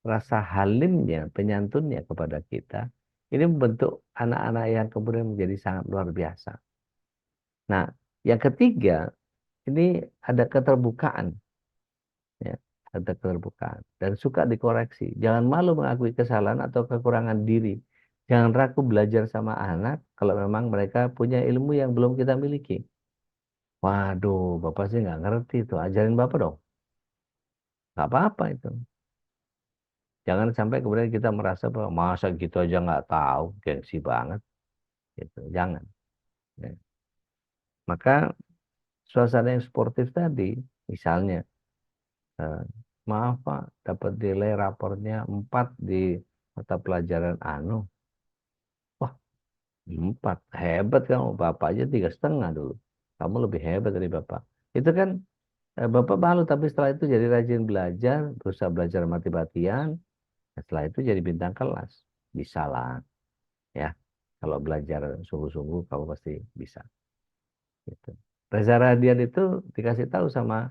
Speaker 3: rasa halimnya, penyantunnya kepada kita, ini membentuk anak-anak yang kemudian menjadi sangat luar biasa. Nah, yang ketiga, ini ada keterbukaan, ya, ada keterbukaan dan suka dikoreksi. Jangan malu mengakui kesalahan atau kekurangan diri. Jangan ragu belajar sama anak kalau memang mereka punya ilmu yang belum kita miliki. Waduh, Bapak sih nggak ngerti itu. Ajarin Bapak dong. Nggak apa-apa itu. Jangan sampai kemudian kita merasa bahwa masa gitu aja nggak tahu, gengsi banget. Gitu. Jangan. Ya. Maka suasana yang sportif tadi, misalnya, eh, maaf Pak, dapat nilai rapornya 4 di mata pelajaran anu. Wah, 4. Hebat kamu. Bapak aja 3,5 dulu. Kamu lebih hebat dari Bapak. Itu kan Bapak malu, tapi setelah itu jadi rajin belajar, berusaha belajar mati-matian. Setelah itu jadi bintang kelas. Bisa lah, ya. Kalau belajar sungguh-sungguh, kamu pasti bisa. Gitu. Reza Radian itu dikasih tahu sama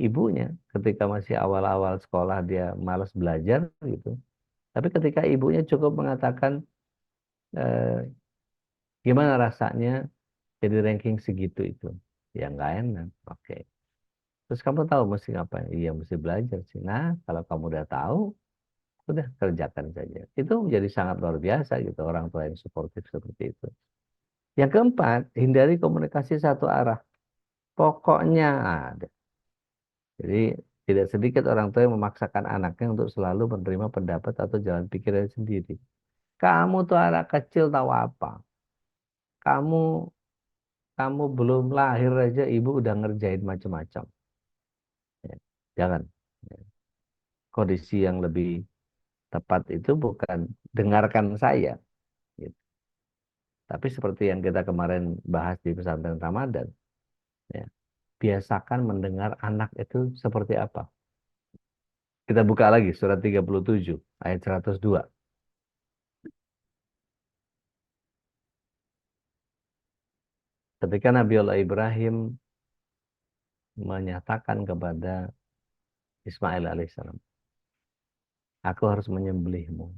Speaker 3: ibunya ketika masih awal-awal sekolah dia malas belajar gitu. Tapi ketika ibunya cukup mengatakan eh, gimana rasanya jadi ranking segitu itu, ya nggak enak. Oke. Terus kamu tahu mesti ngapain? Iya mesti belajar sih. Nah kalau kamu udah tahu, udah kerjakan saja. Itu menjadi sangat luar biasa gitu orang tua yang suportif seperti itu. Yang keempat, hindari komunikasi satu arah. Pokoknya ada. Jadi tidak sedikit orang tua yang memaksakan anaknya untuk selalu menerima pendapat atau jalan pikiran sendiri. Kamu tuh anak kecil tahu apa? Kamu kamu belum lahir aja ibu udah ngerjain macam-macam. Ya, jangan. Ya. Kondisi yang lebih tepat itu bukan dengarkan saya, gitu. Tapi seperti yang kita kemarin bahas di pesantren Ramadan, ya, biasakan mendengar anak itu seperti apa. Kita buka lagi surat 37 ayat 102. Ketika Nabi Allah Ibrahim menyatakan kepada Ismail alaihissalam, aku harus menyembelihmu.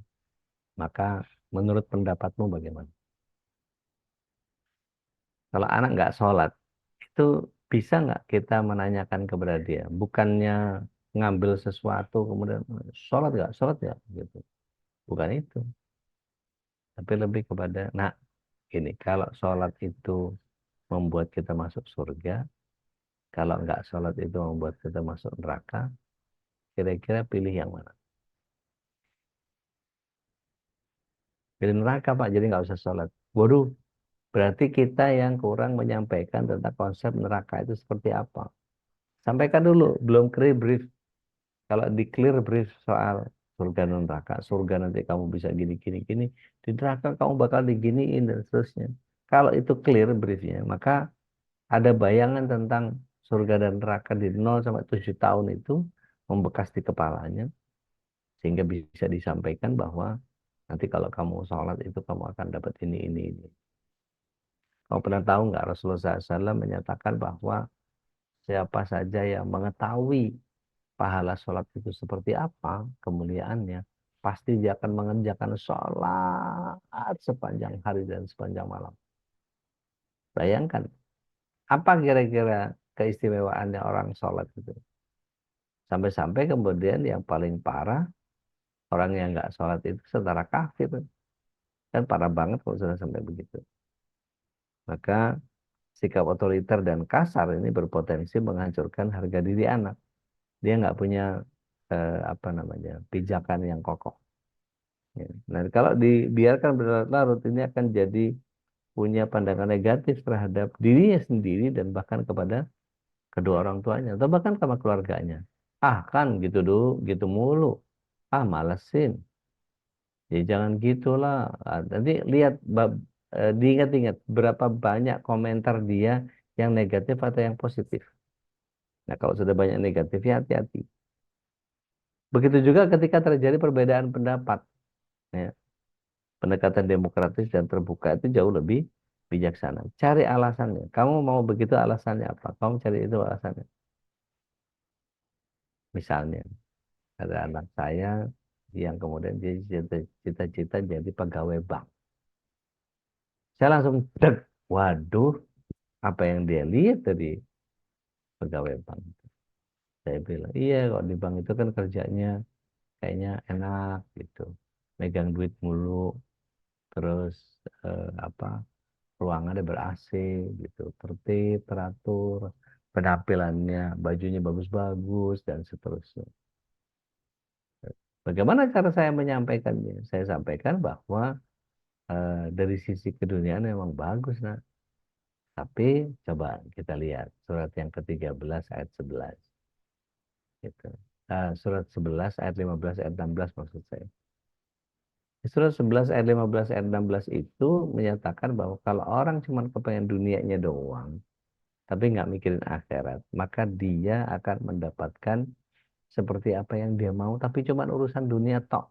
Speaker 3: Maka menurut pendapatmu bagaimana? Kalau anak nggak sholat, itu bisa nggak kita menanyakan kepada dia? Bukannya ngambil sesuatu kemudian sholat nggak gitu. Bukan itu, tapi lebih kepada, nah ini kalau sholat itu membuat kita masuk surga, kalau nggak sholat itu membuat kita masuk neraka, kira-kira pilih yang mana? Pilih neraka Pak, jadi nggak usah sholat. Waduh, berarti kita yang kurang menyampaikan tentang konsep neraka itu seperti apa. Sampaikan dulu, belum clear brief. Kalau di clear brief soal surga dan neraka, surga nanti kamu bisa gini, gini, gini. Di neraka kamu bakal diginiin dan seterusnya. Kalau itu clear briefnya, maka ada bayangan tentang surga dan neraka di 0 sampai 7 tahun itu membekas di kepalanya. Sehingga bisa disampaikan bahwa nanti kalau kamu sholat itu kamu akan dapat ini. Kamu pernah tahu nggak Rasulullah SAW menyatakan bahwa siapa saja yang mengetahui pahala sholat itu seperti apa kemuliaannya, pasti dia akan mengerjakan sholat sepanjang hari dan sepanjang malam. Bayangkan, apa kira-kira keistimewaannya orang sholat itu? Sampai-sampai kemudian yang paling parah, orang yang nggak sholat itu setara kafir. Kan parah banget kalau sudah sampai begitu. Maka sikap otoriter dan kasar ini berpotensi menghancurkan harga diri anak. Dia nggak punya apa namanya pijakan yang kokoh. Ya. Nah, kalau dibiarkan berlarut-larut ini akan jadi punya pandangan negatif terhadap dirinya sendiri dan bahkan kepada kedua orang tuanya atau bahkan sama keluarganya. Ah kan gitu dulu, gitu mulu. Ah malesin. Ya jangan gitulah. Ah, nanti lihat diingat-ingat berapa banyak komentar dia yang negatif atau yang positif. Nah kalau sudah banyak negatifnya hati-hati. Begitu juga ketika terjadi perbedaan pendapat. Ya. Pendekatan demokratis dan terbuka itu jauh lebih bijaksana. Cari alasannya. Kamu mau begitu alasannya apa? Kamu cari itu alasannya. Misalnya, ada anak saya yang kemudian dia cita-cita jadi pegawai bank. Saya langsung deg. Waduh, apa yang dia lihat tadi pegawai bank? Saya bilang, iya kok di bank itu kan kerjanya kayaknya enak gitu. Megang duit mulu, terus apa ruangannya ber-AC gitu, tertib, teratur, penampilannya, bajunya bagus-bagus dan seterusnya. Bagaimana cara saya menyampaikannya? Saya sampaikan bahwa dari sisi keduniaan memang bagus, nah. Tapi coba kita lihat surat yang ke-13 ayat 11. Gitu. Surat 11 ayat 15 ayat 16 maksud saya. Surat 11 ayat 15 ayat 16 itu menyatakan bahwa kalau orang cuma kepengen dunianya doang, tapi nggak mikirin akhirat, maka dia akan mendapatkan seperti apa yang dia mau, tapi cuma urusan dunia tok.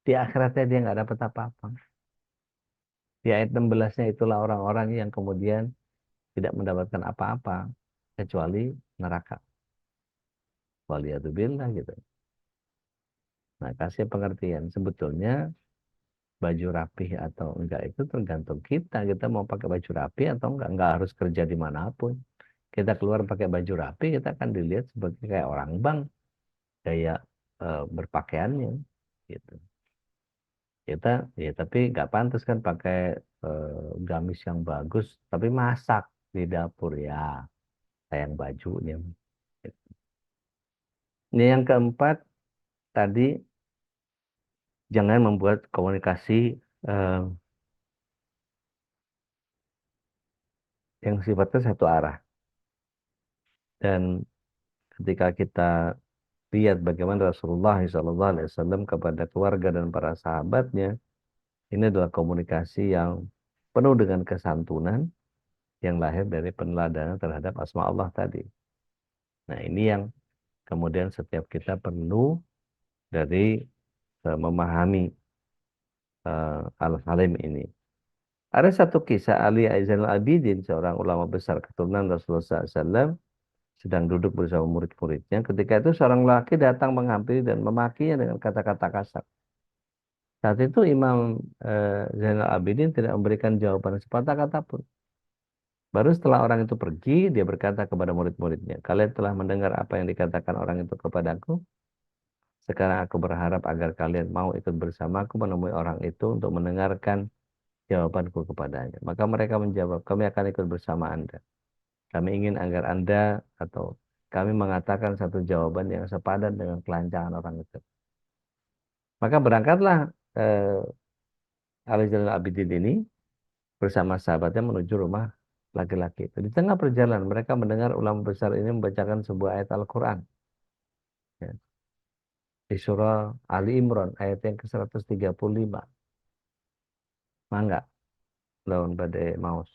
Speaker 3: Di akhiratnya dia nggak dapat apa-apa. Di ayat 16-nya itulah orang-orang yang kemudian tidak mendapatkan apa-apa kecuali neraka. Waliyadzubillah gitu. Nah, kasih pengertian. Sebetulnya baju rapih atau enggak itu tergantung kita. Kita mau pakai baju rapih atau enggak. Enggak harus kerja dimanapun. Kita keluar pakai baju rapi, kita akan dilihat sebagai kayak orang bank. Gaya berpakaiannya. Gitu. Kita, ya tapi nggak pantas kan pakai gamis yang bagus. Tapi masak di dapur ya. Sayang bajunya. Ini yang keempat, tadi jangan membuat komunikasi eh, yang sifatnya satu arah. Dan ketika kita lihat bagaimana Rasulullah SAW kepada keluarga dan para sahabatnya, ini adalah komunikasi yang penuh dengan kesantunan yang lahir dari peneladanan terhadap asma Allah tadi. Nah ini yang kemudian setiap kita perlu dari memahami Al-Halim ini. Ada satu kisah Ali Aizanul Abidin, seorang ulama besar keturunan Rasulullah SAW, sedang duduk bersama murid-muridnya. Ketika itu seorang laki datang menghampiri dan memakinya dengan kata-kata kasar. Saat itu Imam Zainal Abidin tidak memberikan jawaban sepatah kata pun. Baru setelah orang itu pergi, dia berkata kepada murid-muridnya, kalian telah mendengar apa yang dikatakan orang itu kepadaku. Sekarang aku berharap agar kalian mau ikut bersamaku menemui orang itu untuk mendengarkan jawabanku kepadanya. Maka mereka menjawab, kami akan ikut bersama Anda. Kami ingin agar Anda atau kami mengatakan satu jawaban yang sepadan dengan kelancangan orang itu. Maka berangkatlah Ali Zainal Abidin ini bersama sahabatnya menuju rumah laki-laki itu. Di tengah perjalanan mereka mendengar ulama besar ini membacakan sebuah ayat Al-Quran. Ya. Di surah Ali Imran ayat yang ke-135. Mangga, daun badai maus.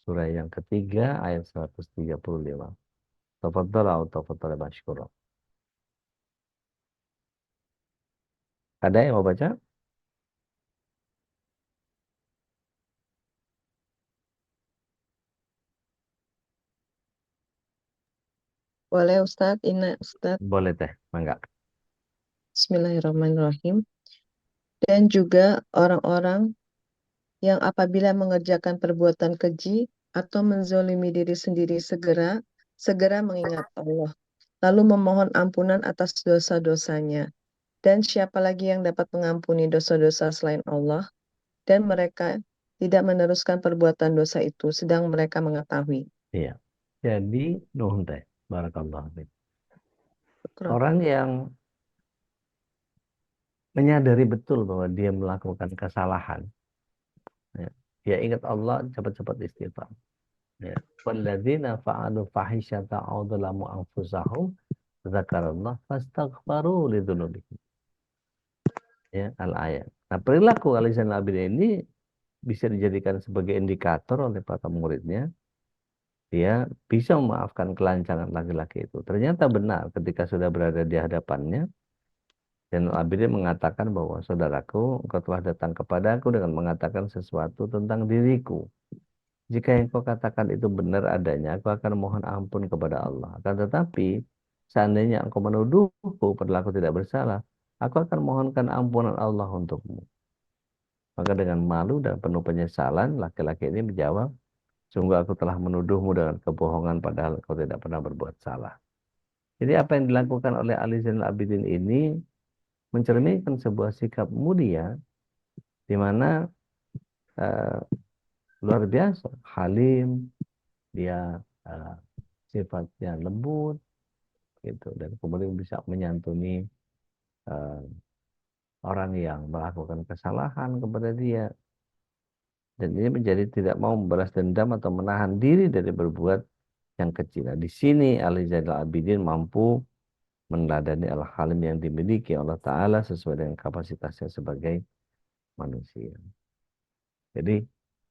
Speaker 3: Surah yang ketiga ayat 135. Tafadhal atau tafadhal mashkura. Ada yang mau baca?
Speaker 2: Boleh Ustadz, Ina Ustadz.
Speaker 3: Boleh teh, mangga.
Speaker 2: Bismillahirrahmanirrahim. Dan juga orang-orang yang apabila mengerjakan perbuatan keji atau menzolimi diri sendiri segera mengingat Allah, lalu memohon ampunan atas dosa-dosanya. Dan siapa lagi yang dapat mengampuni dosa-dosa selain Allah? Dan mereka tidak meneruskan perbuatan dosa itu, sedang mereka mengetahui.
Speaker 3: Iya. Jadi nuhun teh. Barakallahu fiik.
Speaker 2: Syukran.
Speaker 3: Orang yang menyadari betul bahwa dia melakukan kesalahan, ya, dia ingat Allah, cepat-cepat istighfar. Ya. Walladzina fa'alu fahisyata aw dzalamu anfusahum dzakarallah fastaghfaru lidzunubihim. Ya, al-ayat. Nah, perilaku Ali Zainal Abidin ini bisa dijadikan sebagai indikator oleh para muridnya. Dia bisa memaafkan kelancangan laki-laki itu. Ternyata benar ketika sudah berada di hadapannya, dan Abidin mengatakan bahwa saudaraku, engkau telah datang kepadaku dengan mengatakan sesuatu tentang diriku. Jika yang kau katakan itu benar adanya, aku akan mohon ampun kepada Allah. Akan tetapi, seandainya engkau menuduhku berlaku tidak bersalah, aku akan mohonkan ampunan Allah untukmu. Maka dengan malu dan penuh penyesalan, laki-laki ini menjawab, sungguh aku telah menuduhmu dengan kebohongan padahal kau tidak pernah berbuat salah. Jadi apa yang dilakukan oleh Ali Zainal Abidin ini mencerminkan sebuah sikap mulia di mana eh, luar biasa, halim, dia eh, sifatnya lembut gitu, dan kemudian bisa menyantuni eh, orang yang melakukan kesalahan kepada dia, dan ini menjadi tidak mau membalas dendam atau menahan diri dari berbuat yang kecil. Nah, di sini Ali Zainal Abidin mampu meneladani al-halim yang dimiliki Allah Ta'ala sesuai dengan kapasitasnya sebagai manusia. Jadi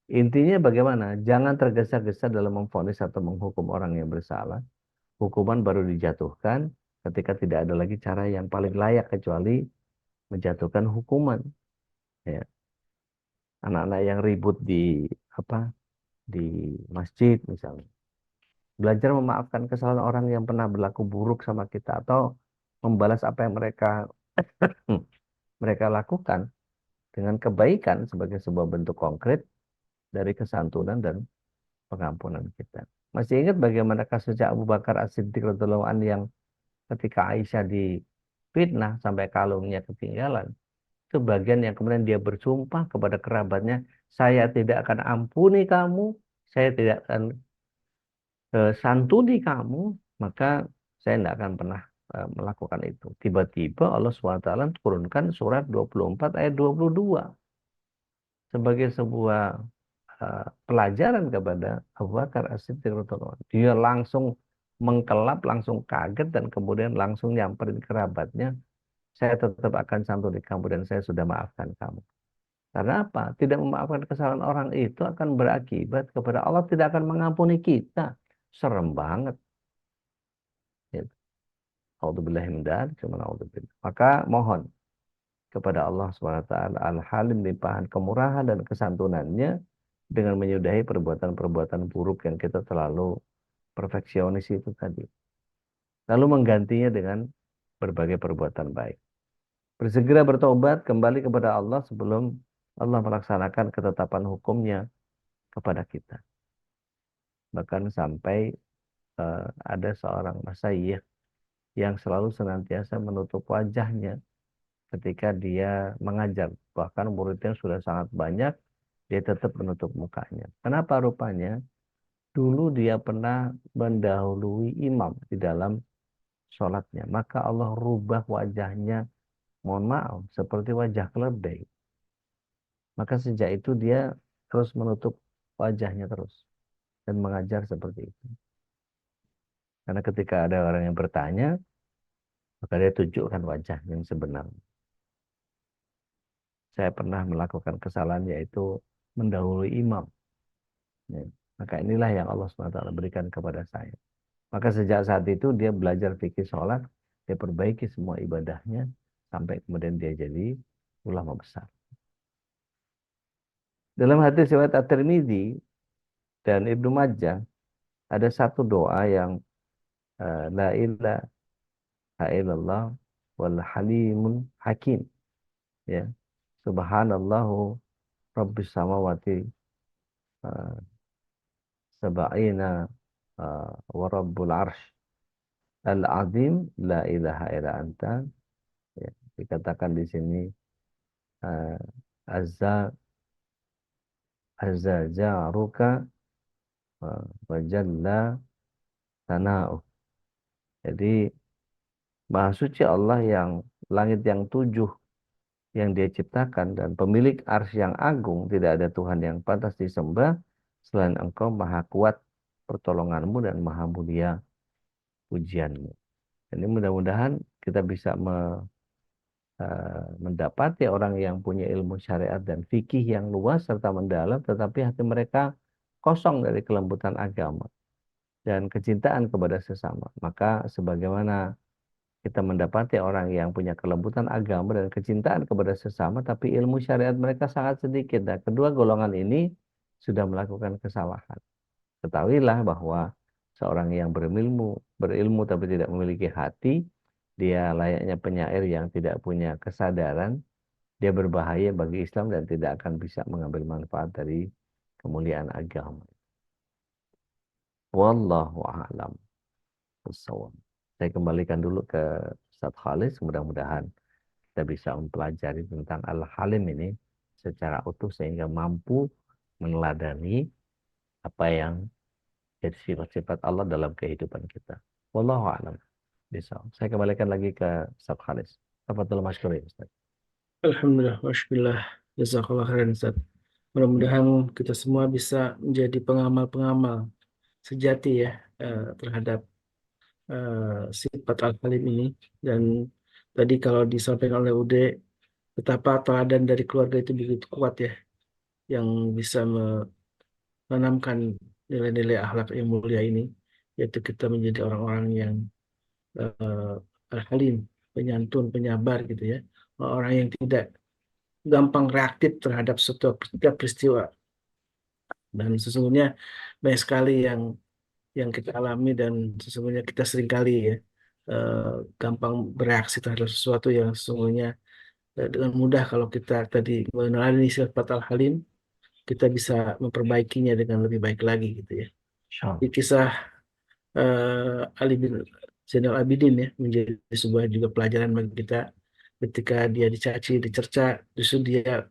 Speaker 3: intinya bagaimana? Jangan tergesa-gesa dalam memvonis atau menghukum orang yang bersalah. Hukuman baru dijatuhkan ketika tidak ada lagi cara yang paling layak kecuali menjatuhkan hukuman. Ya. Anak-anak yang ribut di apa di masjid misalnya, belajar memaafkan kesalahan orang yang pernah berlaku buruk sama kita atau membalas apa yang mereka lakukan dengan kebaikan sebagai sebuah bentuk konkret dari kesantunan dan pengampunan kita. Masih ingat bagaimana kasusnya Abu Bakar As-Siddiq radhiyallahu anhu yang ketika Aisyah difitnah sampai kalungnya ketinggalan. Itu bagian yang kemudian dia bersumpah kepada kerabatnya, saya tidak akan ampuni kamu, saya tidak akan santuni kamu, maka saya tidak akan pernah melakukan itu. Tiba-tiba Allah SWT turunkan surat 24 ayat 22 sebagai sebuah pelajaran kepada Abu Bakar As-Siddiq radhiyallahu anhu. Dia langsung mengkelap, langsung kaget, dan kemudian langsung nyamperin kerabatnya. Saya tetap akan santuni kamu dan saya sudah maafkan kamu. Karena apa? Tidak memaafkan kesalahan orang itu akan berakibat kepada Allah tidak akan mengampuni kita. Serem banget. Ya. A'udzubillahi min dzalik, maka mohon kepada Allah SWT al-halim, limpahan kemurahan dan kesantunannya, dengan menyudahi perbuatan-perbuatan buruk yang kita terlalu perfeksionis itu tadi. Lalu menggantinya dengan berbagai perbuatan baik. Bersegera bertobat kembali kepada Allah sebelum Allah melaksanakan ketetapan hukumnya kepada kita. Bahkan sampai ada seorang masyayikh yang selalu senantiasa menutup wajahnya ketika dia mengajar. Bahkan muridnya sudah sangat banyak, dia tetap menutup mukanya. Kenapa rupanya? Dulu dia pernah mendahului imam di dalam sholatnya. Maka Allah rubah wajahnya, mohon maaf, seperti wajah keledai. Maka sejak itu dia terus menutup wajahnya terus dan mengajar seperti itu. Karena ketika ada orang yang bertanya, maka dia tunjukkan wajah yang sebenarnya. Saya pernah melakukan kesalahan yaitu mendahului imam. Ya. Maka inilah yang Allah SWT berikan kepada saya. Maka sejak saat itu dia belajar fikih sholat, dia perbaiki semua ibadahnya, sampai kemudian dia jadi ulama besar. Dalam hadis riwayat At-Tirmidzi dan Ibnu Majah, ada satu doa yang la ilaha illallah wal halimun hakim. Ya. Subhanallahu rabbis samawati sab'ina wa rabbul arsh al-azim la ilaha illa anta. Ya, dikatakan di sini azza azza jaruka wa jalla sana'u. Jadi maha suci Allah yang langit yang tujuh yang dia ciptakan dan pemilik arsy yang agung, tidak ada Tuhan yang pantas disembah selain Engkau, maha kuat pertolonganmu dan maha mulia pujianmu. Jadi mudah-mudahan kita bisa mendapati orang yang punya ilmu syariat dan fikih yang luas serta mendalam, tetapi hati mereka kosong dari kelembutan agama dan kecintaan kepada sesama. Maka sebagaimana kita mendapati orang yang punya kelembutan agama dan kecintaan kepada sesama, tapi ilmu syariat mereka sangat sedikit. Dan kedua golongan ini sudah melakukan kesalahan. Ketahuilah bahwa seorang yang berilmu tapi tidak memiliki hati, dia layaknya penyair yang tidak punya kesadaran, dia berbahaya bagi Islam dan tidak akan bisa mengambil manfaat dari kemuliaan agama. Wallahu a'lam bishawab. Saya kembalikan dulu ke Ustaz Khalis, mudah-mudahan kita bisa mempelajari tentang Al-Halim ini secara utuh sehingga mampu meneladani apa yang jadi sifat-sifat Allah dalam kehidupan kita. Wallahu a'lam bishawab. Saya kembalikan lagi ke Ustaz Khalis. Tafadhol masykurin, Ustaz.
Speaker 1: Alhamdulillah, wasyukurillah, jazakallah khairan Ustaz. Mudah-mudahan kita semua bisa menjadi pengamal-pengamal sejati ya terhadap sifat Al-Halim ini. Dan tadi kalau disampaikan oleh Ude, betapa teladan dari keluarga itu begitu kuat ya, yang bisa menanamkan nilai-nilai akhlak yang mulia ini, yaitu kita menjadi orang-orang yang Al-Halim, penyantun, penyabar gitu ya, orang yang tidak gampang reaktif terhadap setiap peristiwa. Dan sesungguhnya banyak sekali yang kita alami dan sesungguhnya kita seringkali ya eh, gampang bereaksi terhadap sesuatu yang sesungguhnya dengan mudah kalau kita tadi mengenali sifat Al-Halim, kita bisa memperbaikinya dengan lebih baik lagi gitu ya. Di
Speaker 3: Insyaallah.
Speaker 1: kisah Ali bin Zainal Abidin ya menjadi sebuah juga pelajaran bagi kita ketika dia dicaci, dicerca, justru dia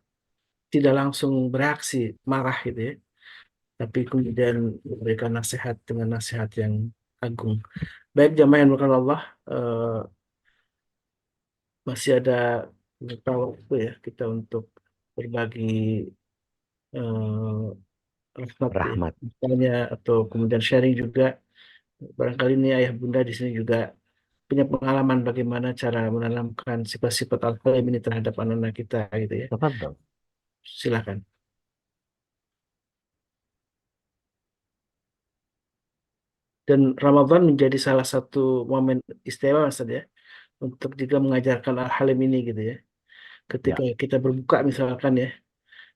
Speaker 1: tidak langsung bereaksi marah gitu ya, tapi kemudian memberikan nasihat dengan nasihat yang agung. Baik jamaah yang dimuliakan Allah, masih ada beberapa waktu ya kita untuk berbagi rahmat ya,
Speaker 3: Rahmat.
Speaker 1: misalnya atau kemudian sharing juga. Barangkali ini ayah bunda di sini juga punya pengalaman bagaimana cara menanamkan sifat-sifat al-qalam ini terhadap anak-anak kita gitu ya.
Speaker 3: Tafadhol.
Speaker 1: Silakan. Dan Ramadan menjadi salah satu momen istimewa Ustaz ya untuk juga mengajarkan al-halim ini gitu ya. Ketika
Speaker 3: Ya,
Speaker 1: kita berbuka misalkan ya,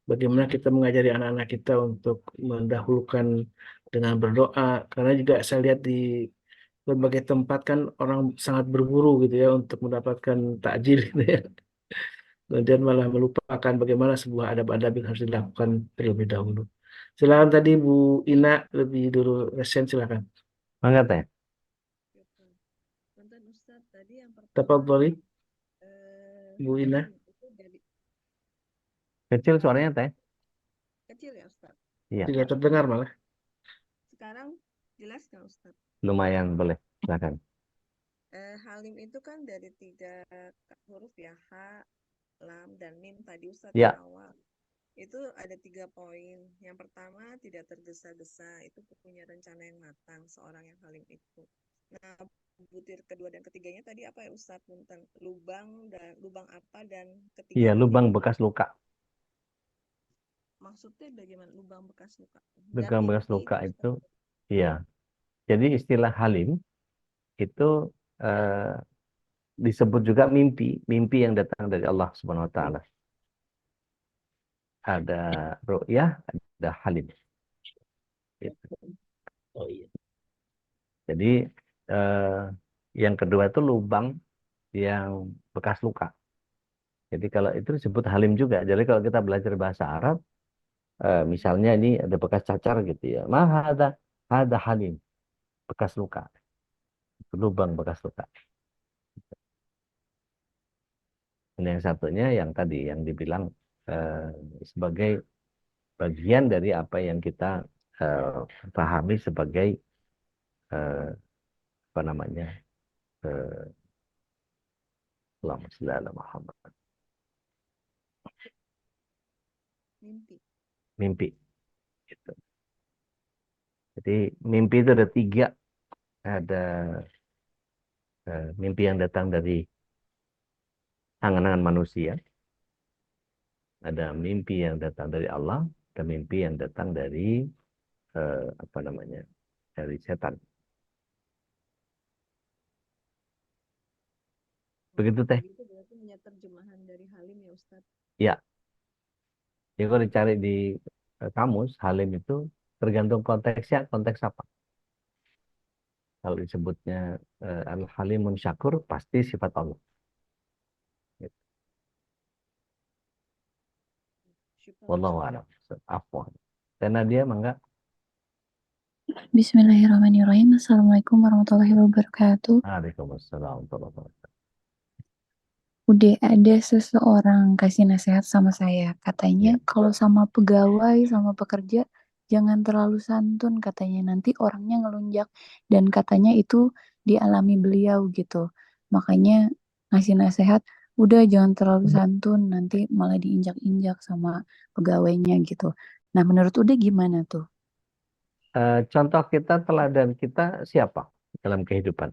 Speaker 1: bagaimana kita mengajari anak-anak kita untuk mendahulukan dengan berdoa, karena juga saya lihat di berbagai tempat kan orang sangat berburu gitu ya untuk mendapatkan takjil gitu ya. kemudian malah melupakan bagaimana sebuah adab-adab yang harus dilakukan terlebih dahulu. Silakan tadi Bu Ina lebih dulu resen, silakan.
Speaker 3: Mangga teh.
Speaker 2: Punten Ustadz, tadi yang pertama
Speaker 1: Tafadholi Bu Ina.
Speaker 2: halim itu dari
Speaker 3: Kecil suaranya teh.
Speaker 2: kecil ya Ustadz.
Speaker 3: Iya,
Speaker 1: Tidak terdengar malah.
Speaker 2: Sekarang jelas kan Ustadz?
Speaker 3: lumayan boleh. Silakan.
Speaker 2: Halim itu kan dari 3 huruf ya, ha, lam, dan mim tadi Ustadz
Speaker 3: Ya,
Speaker 2: di awal. Itu ada 3 poin. Yang pertama, tidak tergesa-gesa. Itu punya rencana yang matang seorang yang halim itu. Nah, butir kedua dan ketiganya tadi apa ya Ustadz? Punten. Lubang apa dan
Speaker 3: iya
Speaker 2: ketiganya
Speaker 3: lubang
Speaker 2: mimpi.
Speaker 3: bekas luka.
Speaker 2: Maksudnya bagaimana lubang bekas luka? Dan
Speaker 3: Lubang bekas
Speaker 2: mimpi
Speaker 3: luka
Speaker 2: itu
Speaker 3: itu,
Speaker 2: Ustadz.
Speaker 3: iya. Jadi istilah halim itu eh, disebut juga mimpi, mimpi yang datang dari Allah Subhanahu wa taala. Ada ru'yah, ada halim. Gitu.
Speaker 1: Oh iya.
Speaker 3: Jadi eh, yang kedua itu lubang yang bekas luka. Jadi kalau itu disebut halim juga. Jadi kalau kita belajar bahasa Arab, misalnya ini ada bekas cacar gitu ya. Ada halim, bekas luka. Lubang bekas luka. Dan yang satunya yang tadi yang dibilang eh, sebagai bagian dari apa yang kita eh, pahami sebagai apa namanya eh, Allahumma shalli ala Muhammad.
Speaker 2: Mimpi.
Speaker 3: Mimpi. Gitu. Jadi mimpi itu ada 3. Ada mimpi yang datang dari angan-angan manusia. Ada mimpi yang datang dari Allah. Ada mimpi yang datang dari apa namanya dari setan. Begitu teh.
Speaker 2: Jadi itu berarti hanya terjemahan dari halim ya Ustadz.
Speaker 3: Ya. Jadi kalau dicari di kamus, halim itu tergantung konteksnya, konteks apa. Kalau disebutnya al-halimun syakur, pasti sifat Allah. Gitu.
Speaker 2: Syukur
Speaker 3: Wallahu
Speaker 2: Ustadz.
Speaker 3: a'lam. Afwan. Dan Nadia, mangga.
Speaker 4: Bismillahirrahmanirrahim. Assalamualaikum warahmatullahi wabarakatuh.
Speaker 3: Waalaikumsalam warahmatullahi wabarakatuh.
Speaker 4: Udah ada seseorang kasih nasihat sama saya. Katanya
Speaker 3: Ya.
Speaker 4: kalau sama pegawai, sama pekerja, jangan terlalu santun katanya. Nanti orangnya ngelunjak. Dan katanya itu dialami beliau gitu. Makanya ngasih nasihat, udah jangan terlalu santun. Nanti malah diinjak-injak sama pegawainya gitu. Nah menurut Uda gimana tuh?
Speaker 3: Contoh kita, teladan kita siapa dalam kehidupan?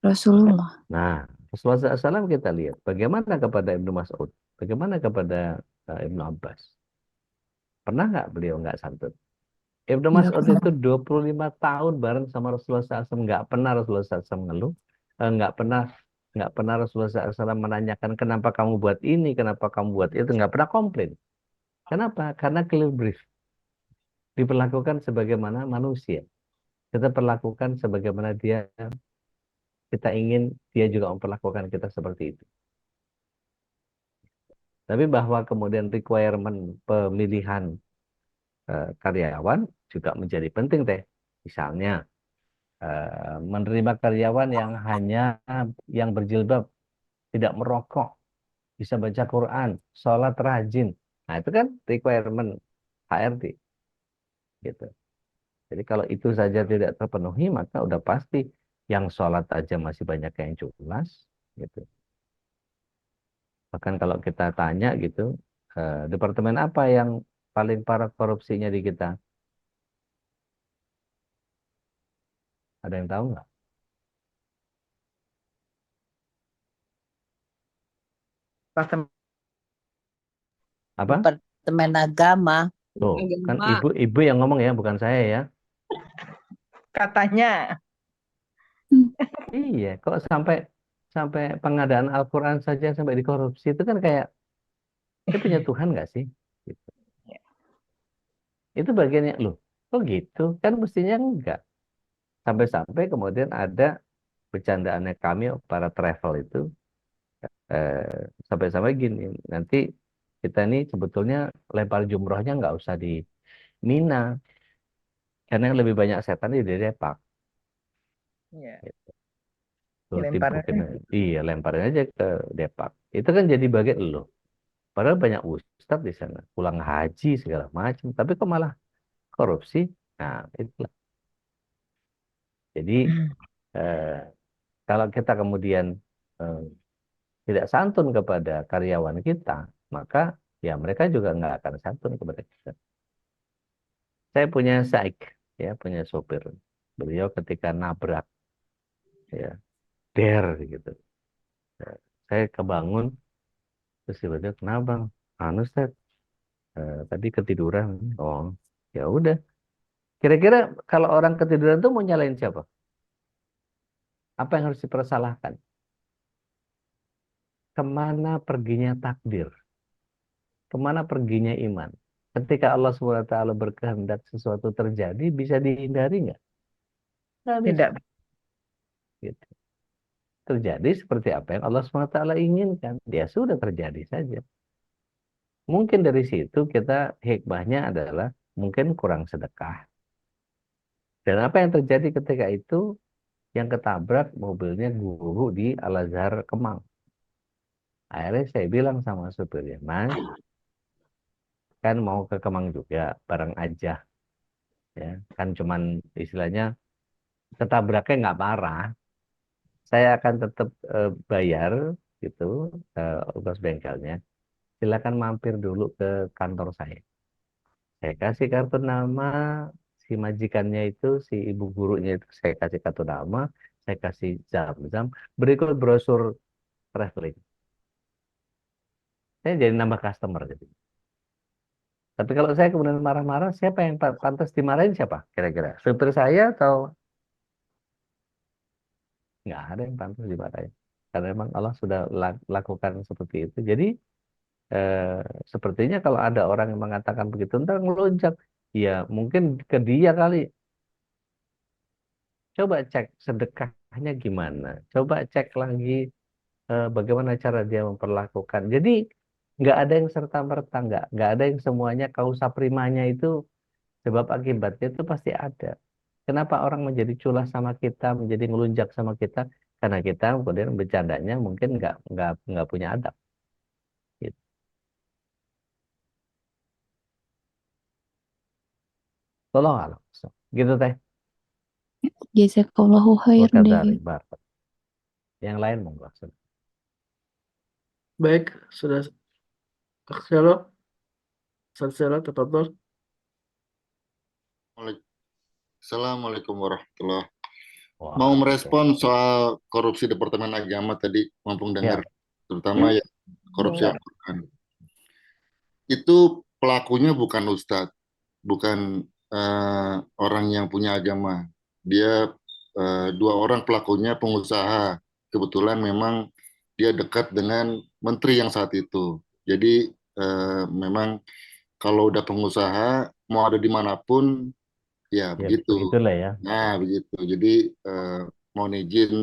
Speaker 4: Rasulullah.
Speaker 3: Nah, Rasulullah SAW kita lihat bagaimana kepada Ibnu Mas'ud, bagaimana kepada Ibnu Abbas. Pernah nggak beliau nggak santun? Ibnu
Speaker 4: Nggak
Speaker 3: Mas'ud
Speaker 4: pernah.
Speaker 3: itu 25 tahun bareng sama Rasulullah SAW, nggak pernah Rasulullah SAW ngeluh, nggak pernah Rasulullah SAW menanyakan kenapa kamu buat ini, kenapa kamu buat itu, nggak pernah komplain. Kenapa? Karena clear brief. Diperlakukan sebagaimana manusia. Kita perlakukan sebagaimana kita ingin dia juga memperlakukan kita seperti itu. Tapi bahwa kemudian requirement pemilihan karyawan juga menjadi penting teh. Misalnya menerima karyawan yang hanya yang berjilbab, tidak merokok, bisa baca Quran, sholat rajin. Nah itu kan requirement HRD gitu. Jadi kalau itu saja tidak terpenuhi, maka udah pasti yang sholat aja masih banyak yang culas gitu. Bahkan kalau kita tanya gitu, departemen apa yang paling parah korupsinya di kita? Ada yang tahu nggak?
Speaker 5: Departemen
Speaker 3: Apa?
Speaker 5: Departemen Agama
Speaker 3: Tuh, kan
Speaker 2: Agama.
Speaker 3: ibu yang ngomong ya, bukan saya ya.
Speaker 5: katanya.
Speaker 3: Iya, kok sampai sampai pengadaan Al-Quran saja sampai dikorupsi itu kan kayak, dia punya Tuhan nggak sih? Gitu. Itu bagiannya, loh, kok gitu? Kan mestinya enggak. Sampai-sampai kemudian ada bercandaannya kami para travel itu, sampai-sampai gini, nanti kita ini sebetulnya lempar jumrohnya nggak usah di Mina, karena yang lebih banyak setan di Depak.
Speaker 5: Iya,
Speaker 3: Tuh,
Speaker 5: dilempar
Speaker 3: timpukin,
Speaker 5: aja.
Speaker 3: iya lemparin aja ke Depak. Itu kan jadi bagian lo. Padahal banyak ustadz di sana, pulang haji segala macam, tapi kok malah korupsi. Nah, itulah. Jadi eh, kalau kita kemudian eh, tidak santun kepada karyawan kita, maka ya mereka juga nggak akan santun kepada kita. Saya punya saik, ya punya sopir. Beliau ketika nabrak, ya der gitu. Ya, saya kebangun, terus tiba-tiba kenapa bang? Anu Ustaz, tadi ketiduran. Oh, ya udah. Kira-kira kalau orang ketiduran tuh mau nyalain siapa? Apa yang harus dipersalahkan? Kemana perginya takdir? Kemana perginya iman? Ketika Allah SWT berkehendak sesuatu terjadi, bisa dihindari nggak? Nggak bisa.
Speaker 5: Tidak.
Speaker 3: Gitu. Terjadi seperti apa yang Allah SWT inginkan. Dia sudah terjadi saja. Mungkin dari situ kita hikmahnya adalah mungkin kurang sedekah. Dan apa yang terjadi ketika itu? Yang ketabrak mobilnya guru di Al-Azhar Kemang. Akhirnya saya bilang sama supirnya, Mas, kan mau ke Kemang juga, bareng aja. Ya, kan cuman istilahnya ketabraknya nggak parah. Saya akan tetap bayar gitu ongkos bengkelnya. Silakan mampir dulu ke kantor saya. Saya kasih kartu nama si majikannya itu, si ibu gurunya itu, saya kasih kartu nama, saya kasih jam-jam, berikut brosur traveling. Saya jadi nambah customer gitu. Tapi kalau saya kemudian marah-marah, siapa yang pantas dimarahin siapa? Kira-kira supir saya atau nggak ada yang pantas dimarahin? Karena memang Allah sudah lakukan seperti itu. Jadi eh, sepertinya kalau ada orang yang mengatakan begitu, ntar ngelonjak. Ya mungkin ke dia kali. Coba cek sedekahnya gimana. Coba cek lagi bagaimana cara dia memperlakukan. Jadi nggak ada yang serta-merta, nggak ada yang semuanya kausa primanya itu sebab akibatnya itu pasti ada. Kenapa orang menjadi culah sama kita, menjadi ngelunjak sama kita? Karena kita kemudian bercandanya mungkin nggak punya adab. Gitu. Tolong Allah. Gitu teh.
Speaker 4: Jazakallahu khair
Speaker 3: Wakadari
Speaker 4: deh.
Speaker 3: bar. Yang lain monggo.
Speaker 1: Baik, sudah Akselo, Sanselo, tafadhol.
Speaker 6: Assalamualaikum warahmatullahi wabarakatuh. Mau
Speaker 3: Wah,
Speaker 6: merespon soal korupsi Departemen Agama tadi, mumpung dengar,
Speaker 3: ya,
Speaker 6: terutama ya korupsi
Speaker 5: Boleh.
Speaker 6: Al-Quran. Itu pelakunya bukan ustadz, bukan orang yang punya agama. Dia dua orang pelakunya pengusaha. Kebetulan memang dia dekat dengan menteri yang saat itu. Jadi memang kalau udah pengusaha, mau ada dimanapun, ya
Speaker 3: ya
Speaker 6: begitu.
Speaker 3: begitulah ya.
Speaker 6: Nah, begitu. Jadi mohon izin,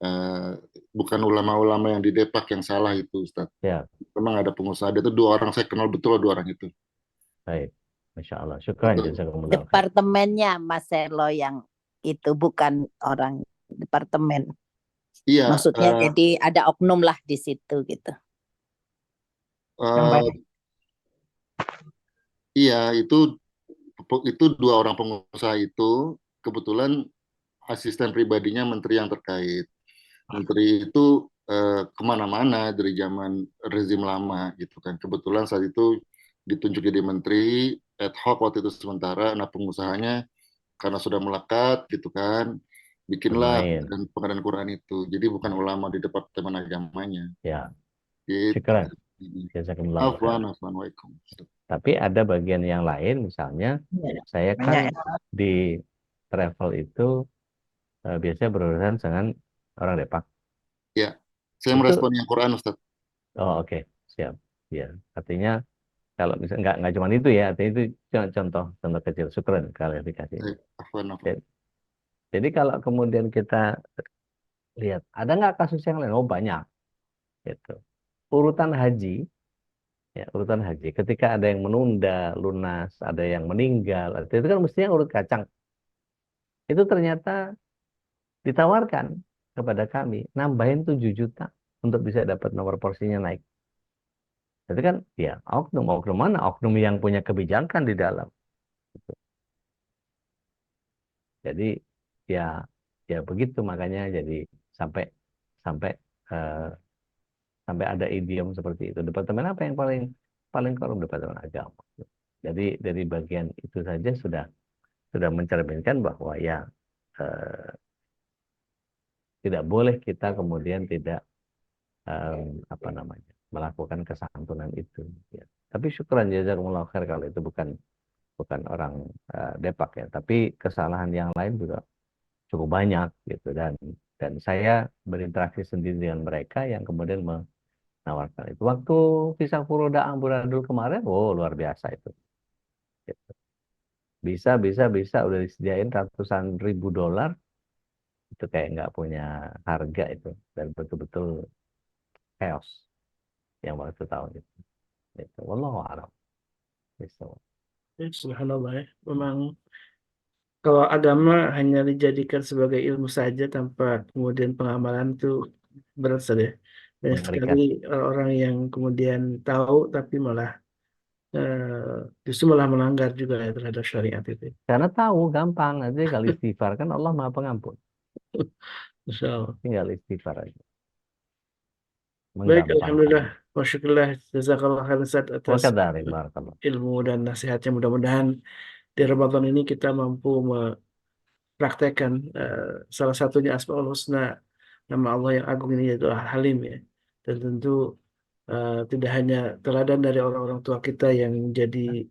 Speaker 6: eh, bukan ulama-ulama yang di Depak yang salah itu, Ustaz.
Speaker 3: Ya,
Speaker 6: Memang ada pengusaha. Dia itu dua orang, saya kenal betul dua orang itu.
Speaker 3: baik. Masya Allah. Syukran
Speaker 6: Betul.
Speaker 3: jazakumullah khair.
Speaker 5: Departemennya Mas Selo yang itu bukan orang departemen.
Speaker 6: Iya,
Speaker 5: Maksudnya jadi ada oknum lah di situ gitu. Yang
Speaker 6: eh,
Speaker 5: banyak.
Speaker 6: iya itu dua orang pengusaha itu kebetulan asisten pribadinya menteri yang terkait. Menteri itu kemana-mana dari zaman rezim lama gitu kan. Kebetulan saat itu ditunjuk jadi menteri ad hoc waktu itu sementara. Nah pengusahanya karena sudah melekat gitu kan, bikinlah
Speaker 3: Bermain.
Speaker 6: pengadaan Quran itu. Jadi bukan ulama di Departemen Agamanya.
Speaker 3: Ya,
Speaker 6: Gitu.
Speaker 3: syukran jazakumullah khair.
Speaker 6: Afwan, Waalaikum.
Speaker 3: Tapi ada bagian yang lain, misalnya
Speaker 5: Ya,
Speaker 3: saya kan
Speaker 5: banyak ya.
Speaker 3: di travel itu biasanya berurusan dengan orang Depak.
Speaker 6: Ya, saya
Speaker 3: Itu,
Speaker 6: merespon yang Quran Ustaz.
Speaker 3: oh oke, siap. Ya, artinya kalau misalnya nggak cuma itu ya, artinya itu cuma contoh kecil. Syukran klarifikasi.
Speaker 6: Afwan.
Speaker 3: Jadi kalau kemudian kita lihat, ada nggak kasus yang lain? Oh banyak, gitu. urutan haji, ya urutan haji. Ketika ada yang menunda lunas, ada yang meninggal, itu kan mestinya urut kacang. Itu ternyata ditawarkan kepada kami, nambahin 7 juta untuk bisa dapat nomor porsinya naik. Itu kan ya oknum mana? Oknum yang punya kebijakan di dalam. Jadi ya ya begitu, makanya jadi sampai sampai eh, sampai ada idiom seperti itu. Departemen apa yang paling paling korup? Departemen agama. Jadi dari bagian itu saja sudah mencerminkan bahwa ya eh, tidak boleh kita kemudian tidak apa namanya melakukan kesantunan itu. Ya. Tapi syukran jazakumullah khair kalau itu bukan orang Depak ya. Tapi kesalahan yang lain juga cukup banyak gitu, dan saya berinteraksi sendiri dengan mereka yang kemudian menawarkan itu. Waktu Visa Furoda Amburadul kemarin, oh luar biasa itu. Gitu. Bisa udah disediain ratusan ribu dolar, itu kayak nggak punya harga itu, dan betul-betul chaos yang waktu tahun itu. Itu wallahu a'lam. Bisa.
Speaker 1: Ya, subhanallah ya. Memang kalau agama hanya dijadikan sebagai ilmu saja tanpa kemudian pengamalan itu berat saja. Banyak sekali
Speaker 3: Mengerikan.
Speaker 1: orang-orang yang kemudian tahu tapi malah justru malah melanggar juga ya terhadap syariat itu.
Speaker 3: Karena tahu gampang, nanti kalau istighfar kan Allah Maha Pengampun.
Speaker 1: Masya Allah.
Speaker 3: Tinggal istighfar aja.
Speaker 1: Baik,
Speaker 3: Menggampangkan.
Speaker 1: alhamdulillah, masyaallah, jazakallah khairan Ustaz
Speaker 3: Wa
Speaker 1: atas
Speaker 3: kadzalik, barakallah.
Speaker 1: ilmu dan nasihatnya. Mudah-mudahan di Ramadan ini kita mampu mempraktekkan salah satunya Asmaul Husna, nama Allah yang agung ini, yaitu Al-Halim ya. Dan tentu tidak hanya teladan dari orang-orang tua kita yang jadi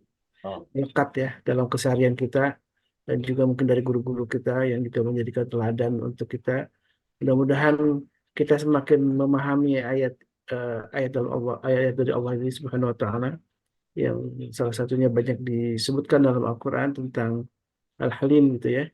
Speaker 1: lekat ya dalam keseharian kita, dan juga mungkin dari guru-guru kita yang juga menjadikan teladan untuk kita. Mudah-mudahan kita semakin memahami ayat dalam Allah, ayat dari Allah ini Subhanahu wa taala, yang salah satunya banyak disebutkan dalam Al-Qur'an tentang Al-Halim gitu ya.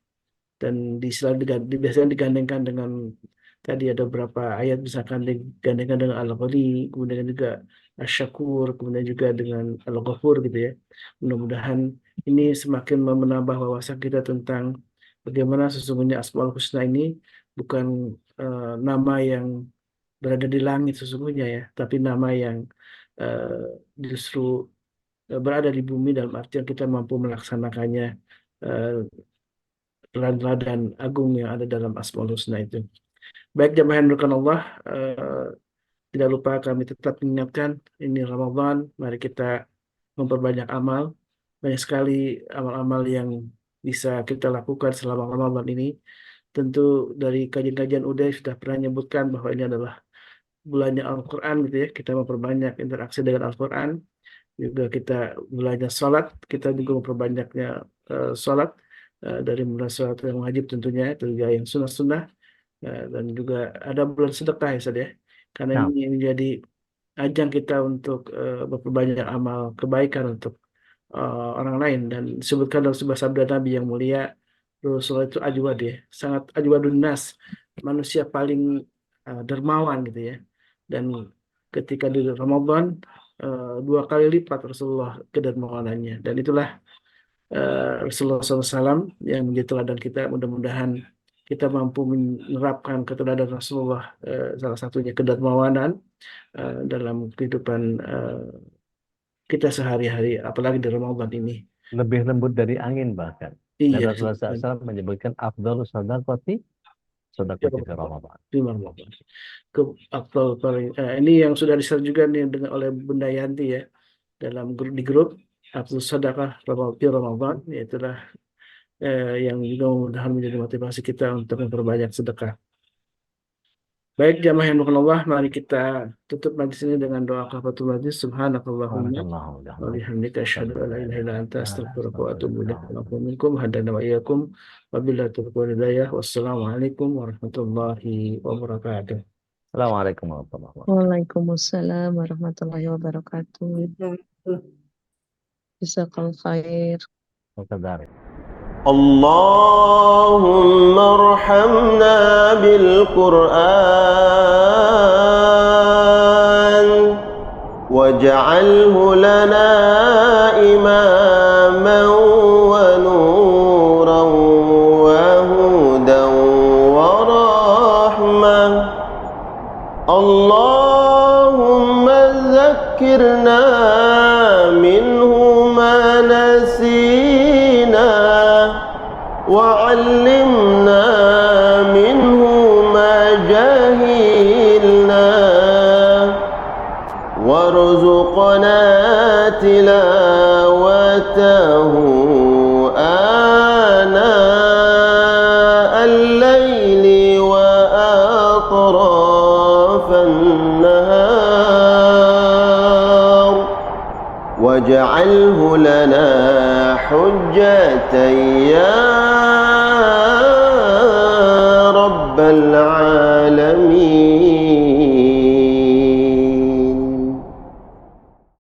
Speaker 1: Dan biasanya digandengkan dengan tadi ada beberapa ayat, misalkan digandengkan dengan Al-Ghani, kemudian juga Asy-Syakur, kemudian juga dengan Al-Ghafur gitu ya. Mudah-mudahan ini semakin menambah wawasan kita tentang bagaimana sesungguhnya Asmaul Husna ini bukan nama yang berada di langit sesungguhnya ya, tapi nama yang justru berada di bumi, dalam artian kita mampu melaksanakannya, teladan agung yang ada dalam Asmaul Husna itu. Baik jamaah yang dimuliakan Allah, tidak lupa kami tetap mengingatkan ini Ramadan, mari kita memperbanyak amal. Banyak sekali amal-amal yang bisa kita lakukan selama Ramadan ini. Tentu dari kajian-kajian udah sudah pernah menyebutkan bahwa ini adalah bulannya Al-Quran gitu ya. Kita memperbanyak interaksi dengan Al-Quran. Juga kita bulannya sholat, kita juga memperbanyaknya sholat, dari mulai sholat yang wajib tentunya, juga yang sunnah-sunnah, dan juga ada bulan sedekah ya Ustaz ya. Karena
Speaker 3: Nah.
Speaker 1: ini menjadi ajang kita untuk memperbanyak amal kebaikan untuk orang lain, dan disebutkan dalam sebuah sabda Nabi yang mulia, Rasulullah itu ajwad ya, sangat ajwadun nas, manusia paling dermawan gitu ya. Dan ketika di Ramadan 2 kali lipat Rasulullah kedermawanannya, dan itulah Rasulullah SAW yang menjadi teladan kita. Mudah-mudahan kita mampu menerapkan keteladan Rasulullah, salah satunya kedermawanan dalam kehidupan kita sehari-hari, apalagi di Ramadan ini.
Speaker 3: Lebih lembut dari angin bahkan. Dan
Speaker 1: Iya,
Speaker 3: Rasulullah SAW menyebutkan afdhalus shadaqati shadaqati fi Ramadan.
Speaker 1: di Ramadan. Aktual paling ini yang sudah di-share juga nih dengan oleh Bunda Yanti ya, dalam grup Abdul Sadaqah Ramadan, yaitulah yang juga mudah-mudahan menjadi motivasi kita untuk memperbanyak sedekah. Baik jamaah yang dimuliakan Allah, mari kita tutup majlis ini dengan doa kafaratul majlis. Subhanakallahumma wa bihamdika asyhadu an la ilaha illa anta astaghfiruka wa atubu ilaik. Wa minkum hadana wa iyyakum wa billahi taufiq wal hidayah. Wassalamualaikum warahmatullahi wabarakatuh.
Speaker 3: Assalamualaikum warahmatullahi wabarakatuh.
Speaker 2: Waalaikumsalam warahmatullahi wabarakatuh. Jazakallahu khair.
Speaker 3: Wa kadzalik.
Speaker 7: اللهم ارحمنا بالقرآن واجعله لنا إماما ونورا وهدى ورحمة. اللهم ذكرنا منه ما نسينا وعلمنا منه ما جهلنا وارزقنا تلاوته آناء الليل وأطراف النهار واجعله لنا حجة يا رب العالمين.